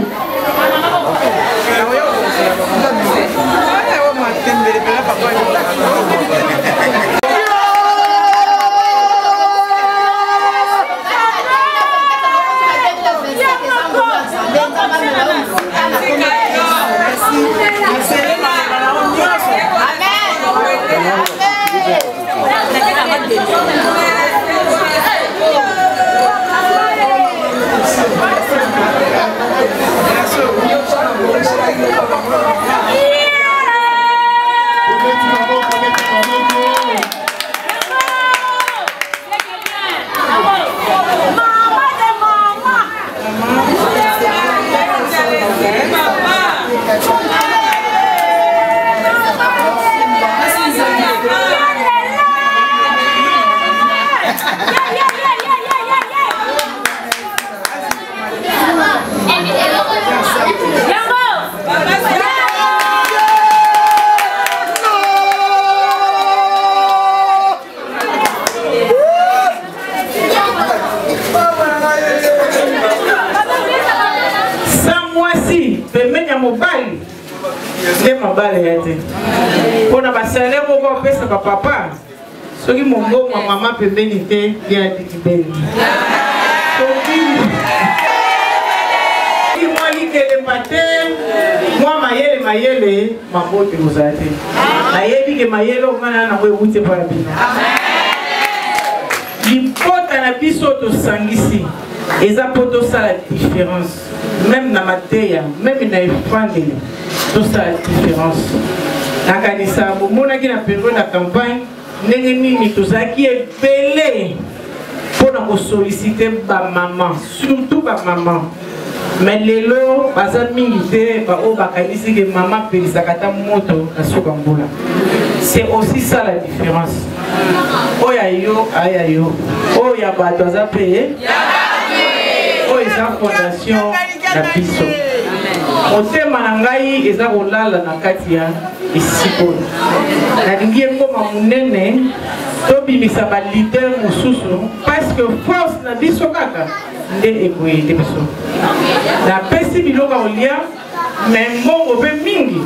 Pour na salaire pour pesa papa soki mongo maman pembeni te ya dikibeli soki moi likele matin moi mayele mabote mozate ayebi ke mayele okana na we wute para bino lipota na biso to sangisi eza poto ça la différence même na mateya même na efandeli tout ça la différence. Nakanisa monaki na période de campagne ndenge nini tozaki ebele mpona kosollicite bamama surtout bamama mais lelo baza mingi te baoyo bakanisi ke mama apelisaka ata moto na suka mbula C'est aussi ça la différence. Oh yayo, ayayo. Oh yabato aza payé. Oh eza fondation na biso. Motema na ngai eza kolala na kati ya esiko. Nalingi ngoma munene tobimisa ba leader mosusu parce que force na biso kaka nde ekoyede biso. Na pesi biloko olia mais mbongo pe mingi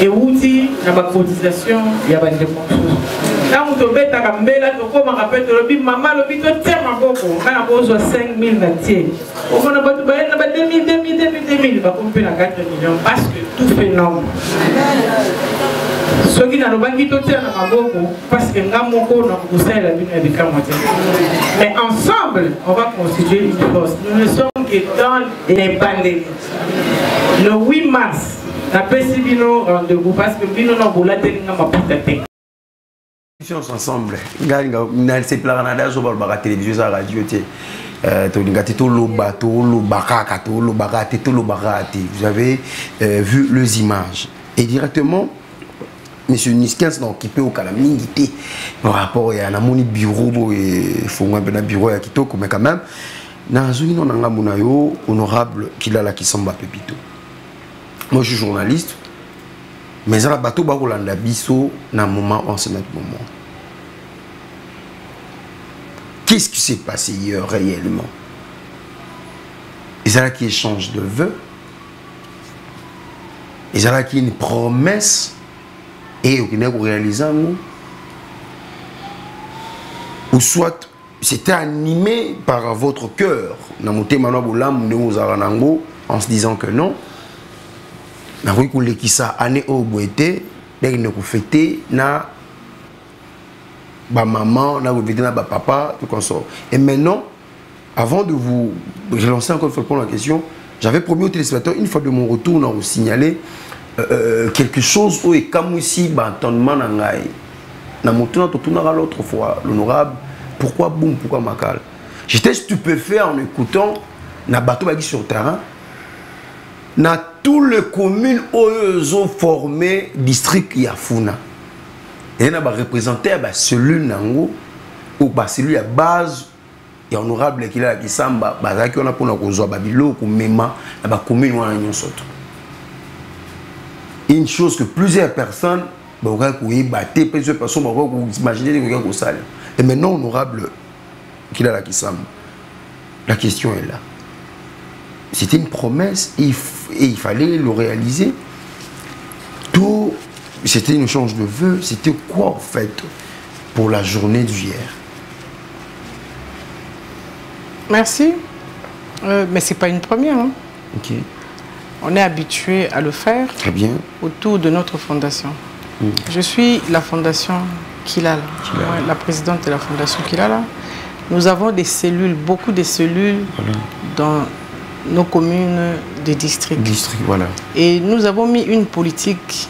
euti na ba cotisation ya ba ndeko mosusu. Tango tobetaka mbela tokomaka pe tolobi mama lobi totia maboko kana bozwa 5000 na tie. Omona bato bayena ba 2000 bakompe na 4 millions parce que tout fait nombre. Soki na lobangi totia na maboko parce que nga moko na kusala bino ya bikamwa te. Mais ensemble, on va constituer une force. Nous ne sommes que dans les pandémies. Le 8 mars, na pesi bino rendez-vous parce que bino na bola telinga maputa te. Ensemble, c'est la Canada sur la télévision, la radio, vous avez vu les images et directement monsieur Niskens donc qui peut au calamité par rapport à un bureau et faut un bureau à Kitoko mais quand même dans une on honorable qu'il a la qui semble Pepito. Moi je suis journaliste. Mais ça bateau bakolanda biso na moment en ce moment. Qu'est-ce qui s'est passé hier réellement? Et ça qui échange de vœux. Et ça qui une promesse et au Guinée réalisant ou soit c'était animé par votre cœur en se disant que non. Na wikule kisa ane oboete dès ne fêter na ba maman na fêter na ba papa tout comme ça. Et maintenant avant de vous relancer encore une fois la question, j'avais promis aux téléspectateurs une fois de mon retour on vous signaler quelque chose où est comme aussi ba entendement na ngai na motuna totunaka l'autre fois l'honorable pourquoi boum pourquoi makal. J'étais stupéfait en écoutant na bateau bagi sur terrain na toutes les communes où ont formé district Yafuna. Et on a représenté la cellule Nango ou la cellule à base et honorable qui a qui samba bazaki on a pour nous babilo pour mema la commune ou en une chose que plusieurs personnes plusieurs personnes vont imaginer que ça. Et maintenant honorable qui a la qui samba. La question est là. C'était une promesse et il fallait le réaliser. Tout, c'était une échange de vœux. C'était quoi en fait pour la journée d'hier? Merci. Mais ce n'est pas une première. Hein. Okay. On est habitué à le faire. Très bien. Autour de notre fondation. Je suis la fondation Kilala. La présidente de la fondation Kilala. Nous avons des cellules, beaucoup de cellules dans nos communes de district. Voilà. Et nous avons mis une politique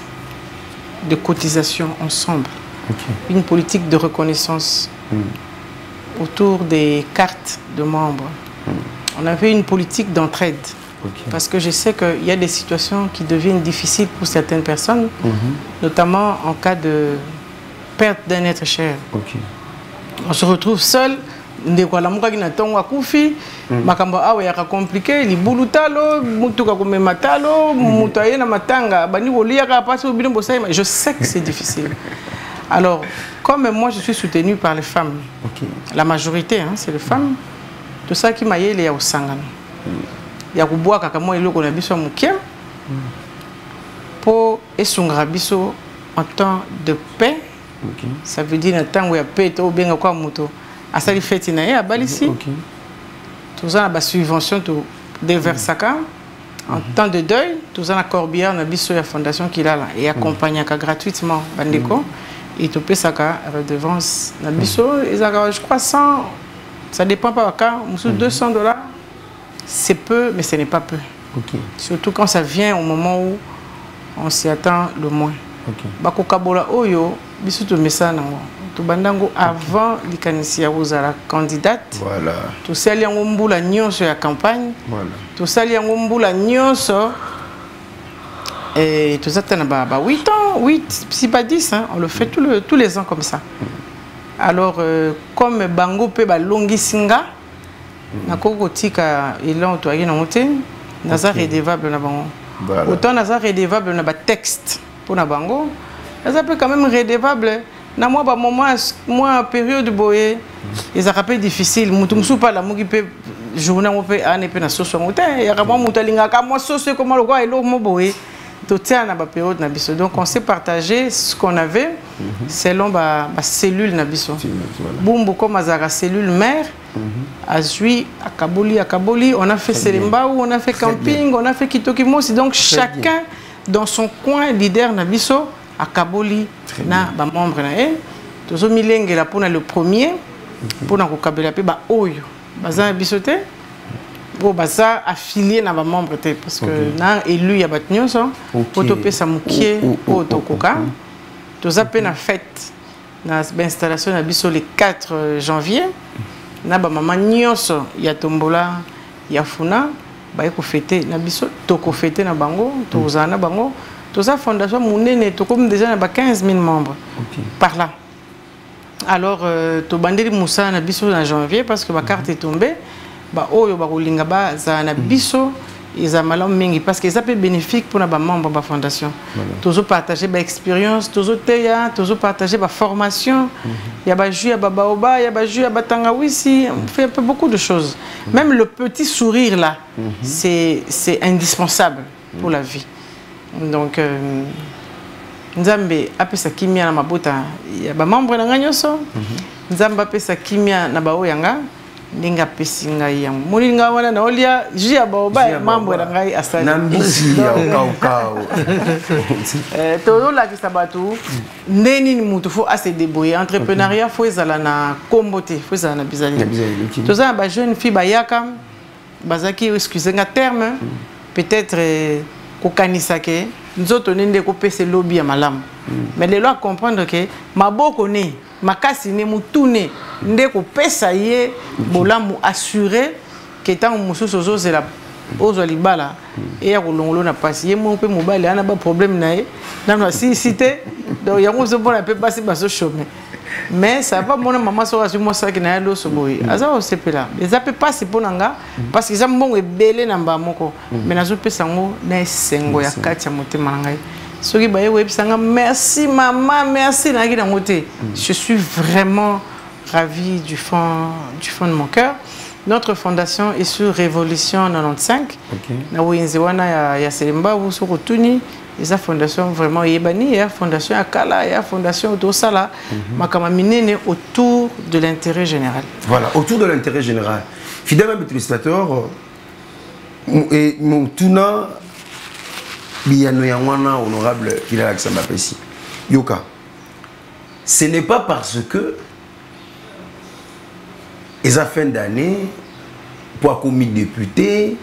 de cotisation ensemble. Okay. Une politique de reconnaissance autour des cartes de membres. On avait une politique d'entraide. Okay. Parce que je sais qu'il y a des situations qui deviennent difficiles pour certaines personnes, notamment en cas de perte d'un être cher. Okay. On se retrouve seul. Ndekwa muka kina tonga kufi makambo awe yaka compliqué libulu talo mutuka kumema talo mutu ayena matanga bani kolia ka passe obino bosai. Je sais que c'est difficile. Alors comme moi je suis soutenue par les femmes, la majorité hein, c'est les femmes, tout ça qui m'a yele ya osangana ya kuboa kaka mo eloko na biso mukie pour esungra biso en temps de paix. Ça veut dire en temps où il y a paix to benga kwa muto à ça, il fait une à Balissi. Tout ça, la subvention de Versaka. En temps de deuil, tout ça, la Corbière, on a vu sur la fondation qu'il a là. Et accompagne gratuitement Bandeko. Et tout ça, la redevance. Je crois 100, ça dépend pas cas. 200 $, c'est peu, mais ce n'est pas peu. Surtout quand ça vient au moment où on s'y attend le moins. Bako Kabola Oyo, bisuto message tout bandango avant l'Ikanisia la candidate. Voilà. Tout ça li ngombu la nyonso ya campagne. Voilà. Tout ça li ngombu la nyonso Et tout ça, tu as 8 ans, 8, si pas 10, hein, on le fait tous les ans comme ça. Alors, comme Bango peut longi singa, nakoko tika ilan to ayina mote, naza redevable na bango. Autant naza redevable na ba texte pour na bango, naza peut quand même redevable na moi période boye, ils a rappelé difficile, mutumsu pas la mugi peut journée mo peut ane pe na soso mote, ya kama mutalinga ka moi soso comment le quoi elo mo boye. Tout tient na ba période na biso. Donc on s'est partagé ce qu'on avait selon ba cellule na biso. Bumbu comme azara cellule mère Azui à Kaboli, on a fait Selimba, on a fait camping, on a fait Kitokimosi. Donc chacun dans son coin leader na biso à Kaboli na ba membre na e. Tozo milenge la pour le premier pour na ko kabela pe ba oyo. Baza bisoté. Bon, ça affilié na ba membre te parce que na élu ya batnyo so autopé samukie autokoka to zape na fête na installation na biso le 4 janvier na ba mama nyonso ya tombola ya funa ba ko fêter na biso to ko fêter na bango to zana bango to za fondation munene to comme déjà na ba 15 000 membres par là. Alors to bandeli Moussa na biso na janvier parce que ma carte est tombée. Ba oyo ba kolinga ba za na biso ils ont mingi parce que ça peut bénéfique pour na ba membre ba fondation. Toujours partager ba expérience, toujours teya, toujours partager ba formation. Il y a ba jus, il y a ba baoba, il y a ba jus, il y a ba tangawisi, on fait beaucoup de choses. Même le petit sourire là, c'est indispensable pour la vie. Donc Nzambe apesa kimia na mabota ya ba membre na nganyoso. Nzambe apesa kimia na ba oyanga. Ninga pesinga yang mulinga wana na olia jia baoba mambo na ngai asali nambisi ya ukao todo la kisabatu ndeni ni mutu faut assez débrouiller entrepreneuriat faut ezala na kombote faut ezala na bizali toza ba jeune fille bayaka bazaki excusez-nga terme peut-être kokanisa ke nzoto nende ko pese lobby ya malamu mais les lois comprendre que maboko ne makasi ne mutune ndeko pesa ye bolamu assurer que tant mususu zo la ozo libala et ya kolongolo na pasi ye mo pe mobali ana ba problème na ye na si cité donc yango zo bona pe passer baso chômer mais ça va mon maman so asu mo ça ki na lo so boy aza o sepela les ape passer ponanga parce que za mbongo ebele na mba moko mais nazo pesa ngo na sengo ya kati ya motema ngai. Merci maman, merci. Je suis vraiment ravie du fond de mon cœur. Notre fondation est sur Révolution 95. Il y a Selimba, vous sur Rotuni. La fondation vraiment Yébani, il y a fondation Akala, il y a fondation Otosala. Makamamine autour de l'intérêt général. Voilà, autour de l'intérêt général. Fidèle à téléspectateurs, et mon tuna. Honorable Yoka, ce n'est pas parce que les fin d'année pour commis député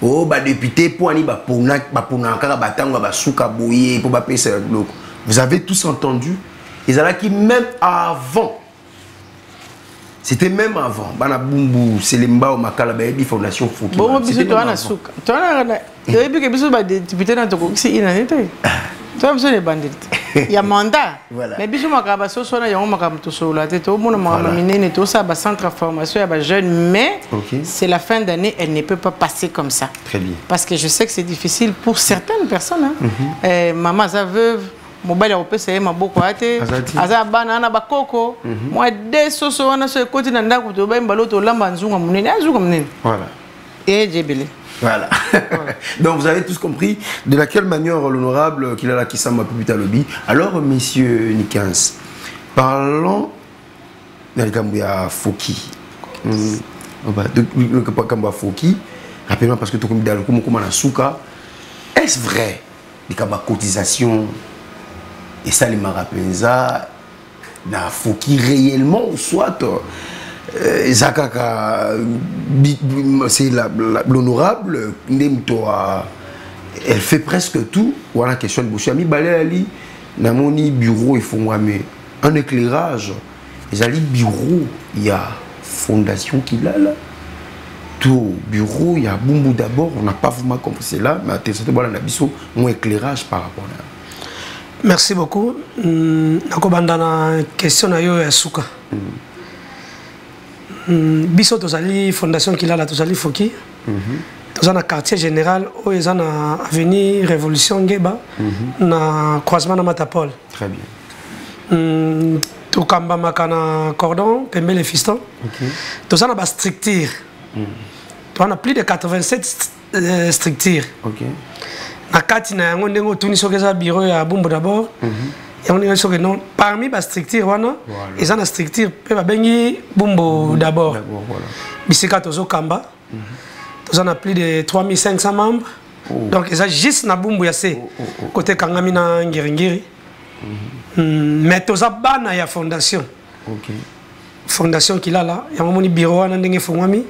oh ba député pour ani ba pona batanga ba souka boyer pour ba pesa loko. Vous avez tous entendu ils allaient qui même avant c'était même avant bana bumbu Selimba au makala ba bi fondation Foki bon biso to ana souka to ana et puis que biso ba député na to ko si inanité to biso les bandits il y a mandat mais biso makaba so na yango makaba to so la tête au mona makaba minene to ça ba centre de formation ya ba jeune mais c'est la fin d'année elle ne peut pas passer comme ça. Très bien. Parce que je sais que c'est difficile pour certaines personnes hein. Maman sa veuve mobile ya opesa ye maboko ate aza bana na bakoko moi de soso wana so ekoti na ndako to ba mbalo to lamba nzunga munene azuka munene voilà et djebele voilà. Donc vous avez tous compris de laquelle manière l'honorable qu'il a la qui s'en plus lobby. Alors messieurs Nikans parlons de Kambouya Foki de Kambouya Foki rapidement parce que tout comme dans le comme na souka est-ce vrai les Kambouya cotisation et ça les marapenza na Foki réellement ou soit Zakaka c'est l'honorable elle fait presque tout voilà question de Bouchami Balali namoni bureau il faut moi mais un éclairage ils allaient bureau il y a fondation qui là tout bureau, il y a Bumbu d'abord, on n'a pas vraiment compris cela, mais c'était bon, mon éclairage par rapport à ça. Merci beaucoup. Nakobanda question na yo ya suka. Biso tozali fondation Kilala tozali foki. Tozana quartier général où ils ont avenue Révolution Ngeba na croisement na Matapol. Très bien. Tokamba makana cordon pembe les fistons. Tozana ba structure. On a plus de 87 structures. OK. Na kati na yango ndengo tuni sokeza bureau ya Bumbu d'abord. Et on est sûr que non parmi ba structure wana ils ont une structure pe ba bengi Bumbu d'abord. Bisika tozo kamba. Tozo a plus de 3500 membres. Donc ils ont juste na Bumbu yassé côté Kangami na Ngiringiri. Mais tozo bana ya fondation. OK. Fondation Kilala, ya moni bureau wana ndenge fongwami.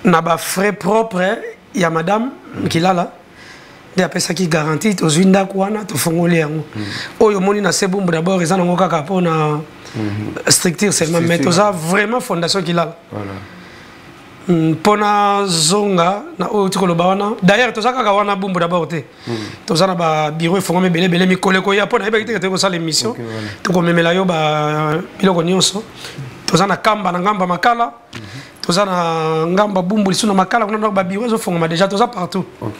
Na ba frais propres ya madame Kilala. Il y a ça qui garantit aux winda kwana to fongolé yango oyo moni na sebumbu d'abord ils en ont kaka pona structure seulement mais tout ça vraiment fondation Kilala voilà pona zonga na oyo tikolo bawana d'ailleurs tout ça kaka wana bumbu d'abord te tout ça na ba bureau fongome belé mi koleko ya pona ebaki te ko sala émission to ko memela yo ba biloko nyonso tout ça na kamba na ngamba makala tout ça na ngamba bumbu lisuna makala kuna na ba bureau zo fongoma déjà tout ça partout. OK.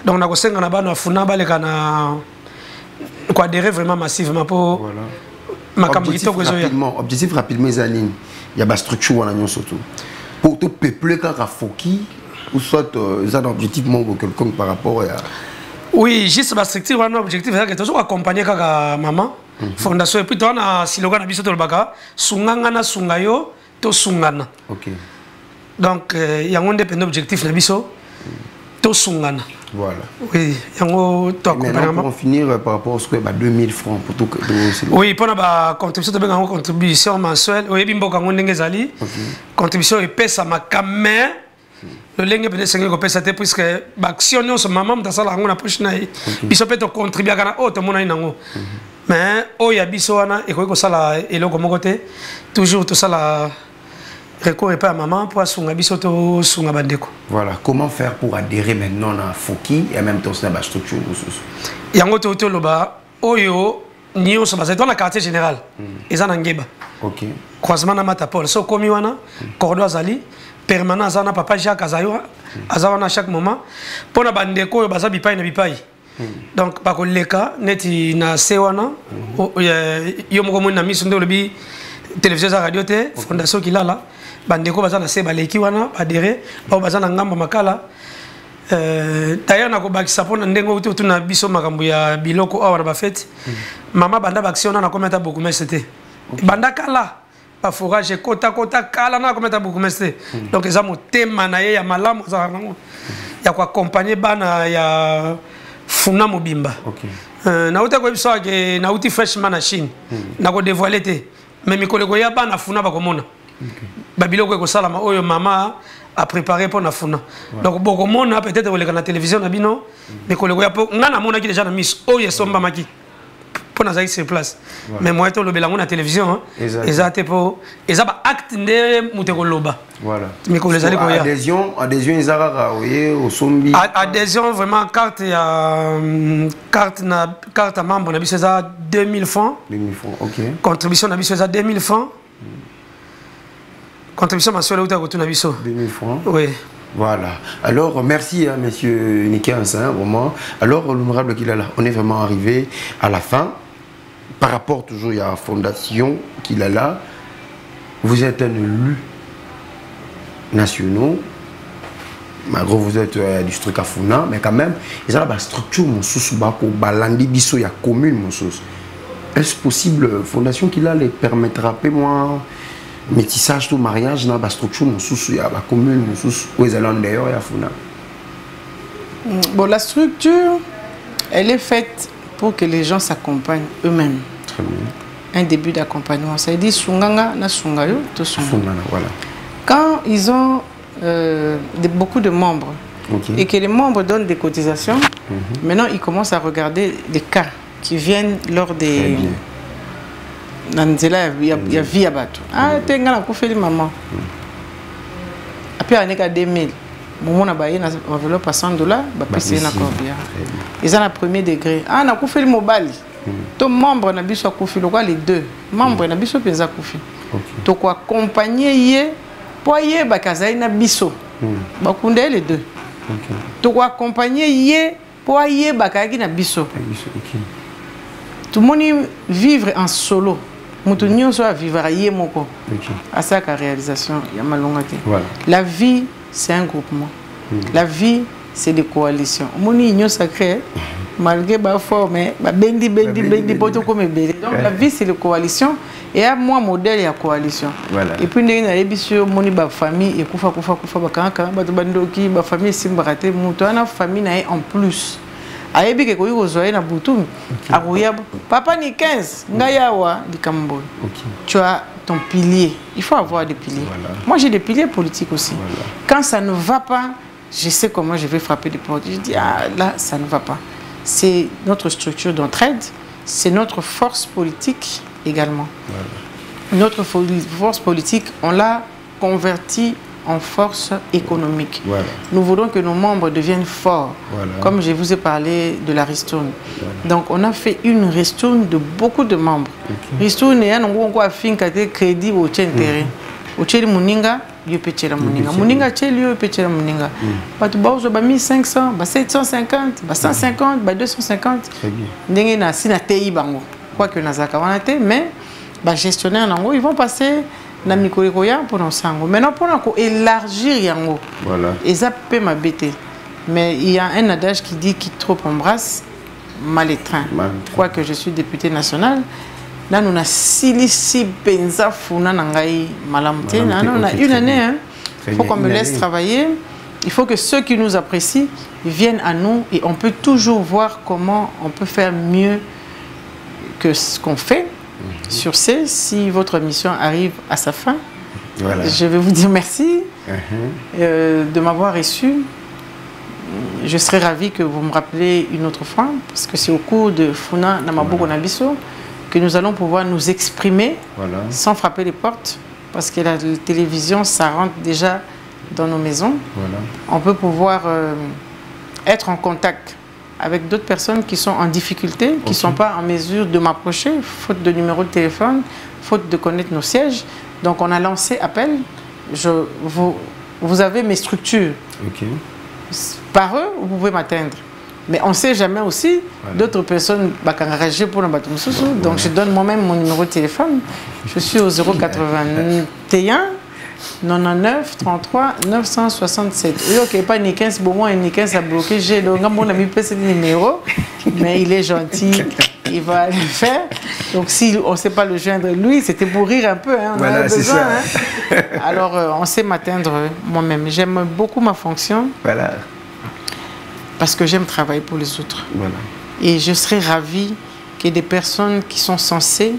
Donc on a conseillé qu'on a bana funa baleka na quoi adhérer vraiment massivement pour ma objectif rapidement Zaline il y a ba structure wana nyon surtout pour tout peupler quand foki ou soit ça objectivement quelconque par rapport à oui juste ba structure wana objectif c'est que toujours accompagner kaka maman fondation et puis on a slogan na biso to baka sunganga na sungayo to sungana. OK. Donc il y a un des objectifs na biso to sungana. Voilà. Oui, pour finir par rapport à 2000 francs pour tout. Oui, pour la contribution mensuelle, oui, contribution épaisse à ma caméra. Le lingue peut être épaisse puisque l'action sur maman, dans ça, on a poche naï. Il se peut contribuer à la haute monnaie nango. Mais oh ya bisoana et quoi ça la et le comme côté toujours tout ça la. Recours pas à maman pour son abisoto son abandeko. Voilà, comment faire pour adhérer maintenant à Foki et en même temps à la structure ressources. Yango to loba oyo nio so baza dans la quartier général. Eza na ngeba. OK. Croisement na Matapol. So komi wana cordo azali permanent azana papa Jacques azayo azawana chaque moment pour na bandeko yo baza bipai na bipai. Donc pa ko leka neti na sewana yo moko mona miso ndo lobi télévision za radio te fondation Kilala bandeko baza na se baleki wana adhérer ba baza na ngamba makala d'ailleurs na ko bakisa pona ndengo tu na biso makambo ya biloko awa na ba fête mama banda baction na kometa beaucoup mais c'était banda kala ba forage kota kala na kometa beaucoup mais c'était donc eza motema na ye ya malamu za nango ya ko accompagner bana ya funa mobimba. OK. Na uta ko biso ke na uti freshman na Chine na ko dévoiler te mais mikoleko ya bana funa ba komona. Babiloko ko salama oyo mama a préparé pour na funa. Donc boko mona peut-être le na télévision na bino mikoleko ya ngana mona ki déjà na miss oyo somba maki pour na zaï sur place. Mais moi to lobela na télévision ezate pour ezaba acte nde muteko loba. Voilà. Mikolo zali ko ya adhésion ezara oye au sombi. Adhésion vraiment carte à membre na biso za 2000 francs. 2000 francs. OK. Contribution na biso za 2000 francs. Contribution mensuelle ou ta biso 2000 francs. Oui. Voilà. Alors merci monsieur Nikens vraiment. Alors l'honorable Kilala, on est vraiment arrivé à la fin. Par rapport toujours à la fondation Kilala, vous êtes un élu national. Malgré vous êtes du district Afuna, mais quand même, ils ont la structure pour balandi biso ya commune Est-ce possible fondation Kilala les permettra moi métissage tout mariage dans la structure ya la commune où ils allent d'ailleurs ya Funa. Bon, la structure, elle est faite pour que les gens s'accompagnent eux-mêmes. Très bien. Un début d'accompagnement. Ça dit Sunganga na Sungayo, to Sunganga. Voilà. Quand ils ont beaucoup de membres et que les membres donnent des cotisations, maintenant ils commencent à regarder les cas qui viennent lors des... Nanzela, il y a vie à battre. Ah, t'es un gars qui fait maman. Après, année 2000, mon a baillé na enveloppe à $100, bah c'est na combien. Ils ont le premier degré. Ah, na koufi le mobile. Ton membre na biso koufi le quoi les deux. Membre na biso penza koufi. To quoi accompagner yé pour yé ba kazai na biso. Ba kunde les deux. To quoi accompagner yé pour yé ba kaki na biso. Tout le monde vivre en solo. Moutounio soit vivre à yé moko. À ça la réalisation ya malongate. La vie c'est un groupement. La vie, c'est des coalitions. Mon union sacrée, malgré ma forme, bendi, donc la vie, c'est des coalitions. Et à moi, modèle, il y a coalition. Et puis, il y a une famille, et ma famille, c'est une famille en plus. Papa ni 15, tu as ton pilier. Il faut avoir des piliers. Moi, j'ai des piliers politiques aussi. Quand ça ne va pas, je sais comment je vais frapper des portes. Je dis, ah là, ça ne va pas. C'est notre structure d'entraide, c'est notre force politique également. Notre force politique, on l'a convertie en force économique. Nous voulons que nos membres deviennent forts, comme je vous ai parlé de la ristourne. Donc on a fait une ristourne de beaucoup de membres. Ristourne, il y a un crédit au intérêt. Au tchèque Mouninga, il peut tchèque Mouninga. Mouninga tchèque, il peut tchèque Mouninga. Bah tu bats, 1500, 750, 150, 250. N'engé na si na tei bango. Quoi que nazaka wanate, mais bah gestionnaire nango, ils vont passer na mikolikoya pour nos sango. Maintenant pour élargir yango. Et ça peut m'abêter. Mais il y a un adage qui dit qui trop embrasse mal étreint. Quoi que je suis député national. Là, nous avons sili penza funa nangai malamte. On a une année. Il faut qu'on me laisse travailler. Il faut que ceux qui nous apprécient viennent à nous et on peut toujours voir comment on peut faire mieux que ce qu'on fait. Sur ce, si votre mission arrive à sa fin, je vais vous dire merci de m'avoir reçu. Je serais ravi que vous me rappelez une autre fois parce que c'est au cours de Funa Namaboko Nabiso que nous allons pouvoir nous exprimer sans frapper les portes, parce que la télévision, ça rentre déjà dans nos maisons. On peut pouvoir être en contact avec d'autres personnes qui sont en difficulté, qui ne sont pas en mesure de m'approcher, faute de numéro de téléphone, faute de connaître nos sièges. Donc on a lancé appel. Vous avez mes structures. Par eux, vous pouvez m'atteindre. Mais on ne sait jamais aussi, d'autres personnes enragées pour le bateau. Donc je donne moi-même mon numéro de téléphone. Je suis au 081 99 33 967. Ok, pas ni 15, bon moi ni 15 à bloquer. J'ai donc mon ami peut ce numéro, mais il est gentil, il va le faire. Donc si on ne sait pas le joindre, lui, c'était pour rire un peu. Hein, on a besoin. Alors on sait m'atteindre moi-même. J'aime beaucoup ma fonction. Parce que j'aime travailler pour les autres. Et je serais ravie qu'il y ait des personnes qui sont sensées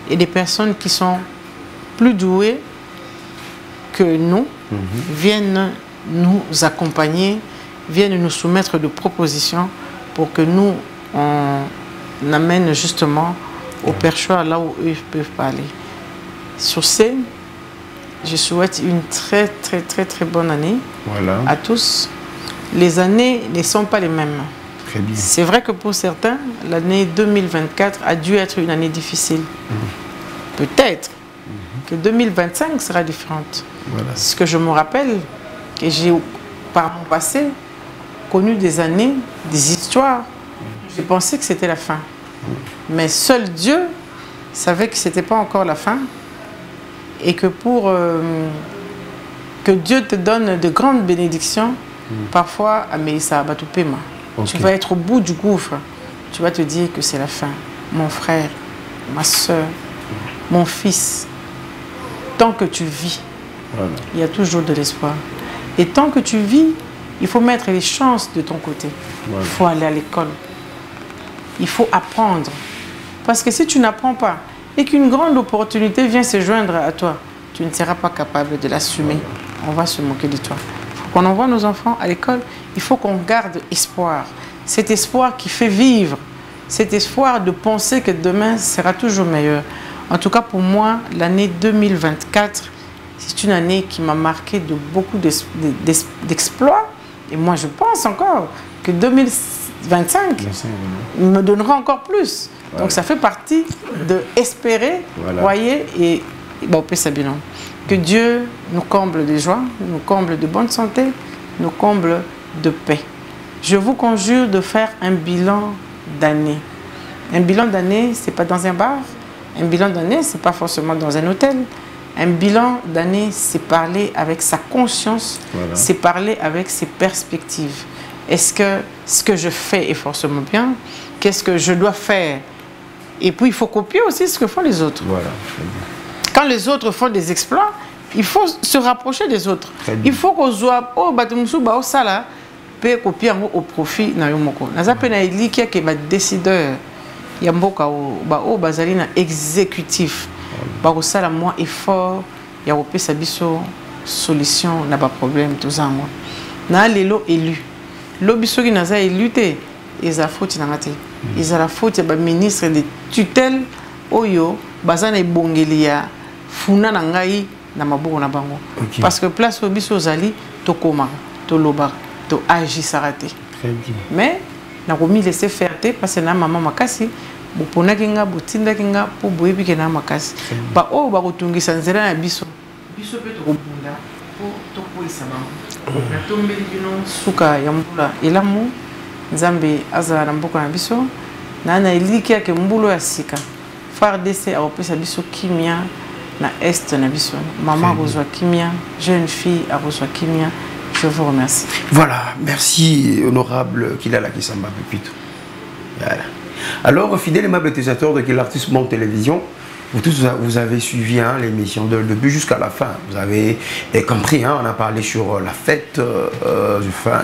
et des personnes qui sont plus douées que nous viennent nous accompagner, viennent nous soumettre de propositions pour que nous, on amène justement au perchoir là où eux peuvent parler. Sur ce, je souhaite une très bonne année à tous. Les années ne sont pas les mêmes. C'est vrai que pour certains, l'année 2024 a dû être une année difficile. Peut-être que 2025 sera différente. Ce que je me rappelle, que j'ai par mon passé connu des années, des histoires, j'ai pensé que c'était la fin. Mais seul Dieu savait que ce n'était pas encore la fin et que pour que Dieu te donne de grandes bénédictions, parfois, tu vas être au bout du gouffre. Tu vas te dire que c'est la fin. Mon frère, ma soeur, mon fils, tant que tu vis, il y a toujours de l'espoir. Et tant que tu vis, il faut mettre les chances de ton côté. Il faut aller à l'école. Il faut apprendre. Parce que si tu n'apprends pas et qu'une grande opportunité vient se joindre à toi, tu ne seras pas capable de l'assumer. On va se moquer de toi. Quand on envoie nos enfants à l'école, il faut qu'on garde espoir. Cet espoir qui fait vivre. Cet espoir de penser que demain sera toujours meilleur. En tout cas, pour moi, l'année 2024 c'est une année qui m'a marqué de beaucoup d'exploits. Et moi, je pense encore que 2025 me donnera encore plus. Voilà. Donc, ça fait partie d'espérer, voyez, et bon, que Dieu nous comble de joie, nous comble de bonne santé, nous comble de paix. Je vous conjure de faire un bilan d'année. Un bilan d'année, ce n'est pas dans un bar. Un bilan d'année, ce n'est pas forcément dans un hôtel. Un bilan d'année, c'est parler avec sa conscience, c'est parler avec ses perspectives. Est-ce que ce que je fais est forcément bien? Qu'est-ce que je dois faire? Et puis, il faut copier aussi ce que font les autres. Voilà. Quand les autres font des exploits, il faut se rapprocher des autres. Il faut qu'on soit au bateau ba sala peut copier au profit na yomoko. Na zape na eliki ke ba décideur ya mboka ba o bazali na exécutif. Ba ko sala moi effort ya ko pesa biso solution na ba problème tout ça moi. Na lelo élu. Lo biso ki na za élu te eza faute na ngate. Eza la faute ba ministre de tutelle oyo bazana ibongeli ya funa na ngai na maboko na bango. Parce que place au biso zali to koma to loba to agisara te. Mais na komi laisser faire te parce que na maman makasi bo pona kinga botinda kinga po boyebi ke na makasi. Ba o ba kotungisa nzela na biso. Biso pe to kobunda po to koisa bango. Na tombeli bino suka ya mbula elamu nzambe azala na mboka na biso na eliki ya ke mbulu ya sika. FARDC a repris sa biso kimia na est na biso. Maman reçoit kimia, jeune fille a reçoit kimia. Je vous remercie. Voilà, merci honorable Kilala Kisamba Pepito. Voilà. Alors, fidèles et aimables téléspectateurs de l'artiste Monde Télévision, vous tous vous avez suivi l'émission de début jusqu'à la fin. Vous avez compris, on a parlé sur la fête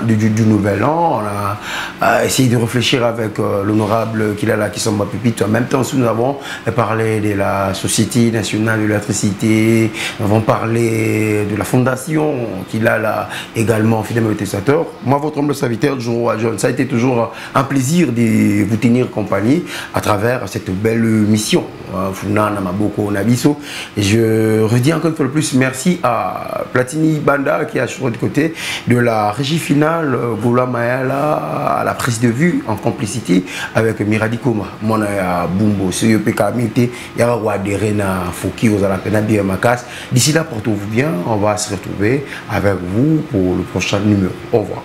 du Nouvel An. On a essayé de réfléchir avec l'honorable Kilala Kisamba Pepito. En même temps, nous avons parlé de la Société nationale de l'électricité. Nous avons parlé de la fondation Kilala également, fidèles et téléspectateurs. Moi, votre humble serviteur, John, ça a été toujours un plaisir de vous tenir compagnie à travers cette belle mission. Maboko Nabiso. Et je redis encore une fois de plus merci à Platini Banda qui est sur le côté de la régie finale, Goula Mayala à la prise de vue en complicité avec Miradi Koma. Mona Bumbo, CEPK Mité, Yarawa de Rena Fouki aux Alapenabi et Makas. D'ici là, portez-vous bien, on va se retrouver avec vous pour le prochain numéro. Au revoir.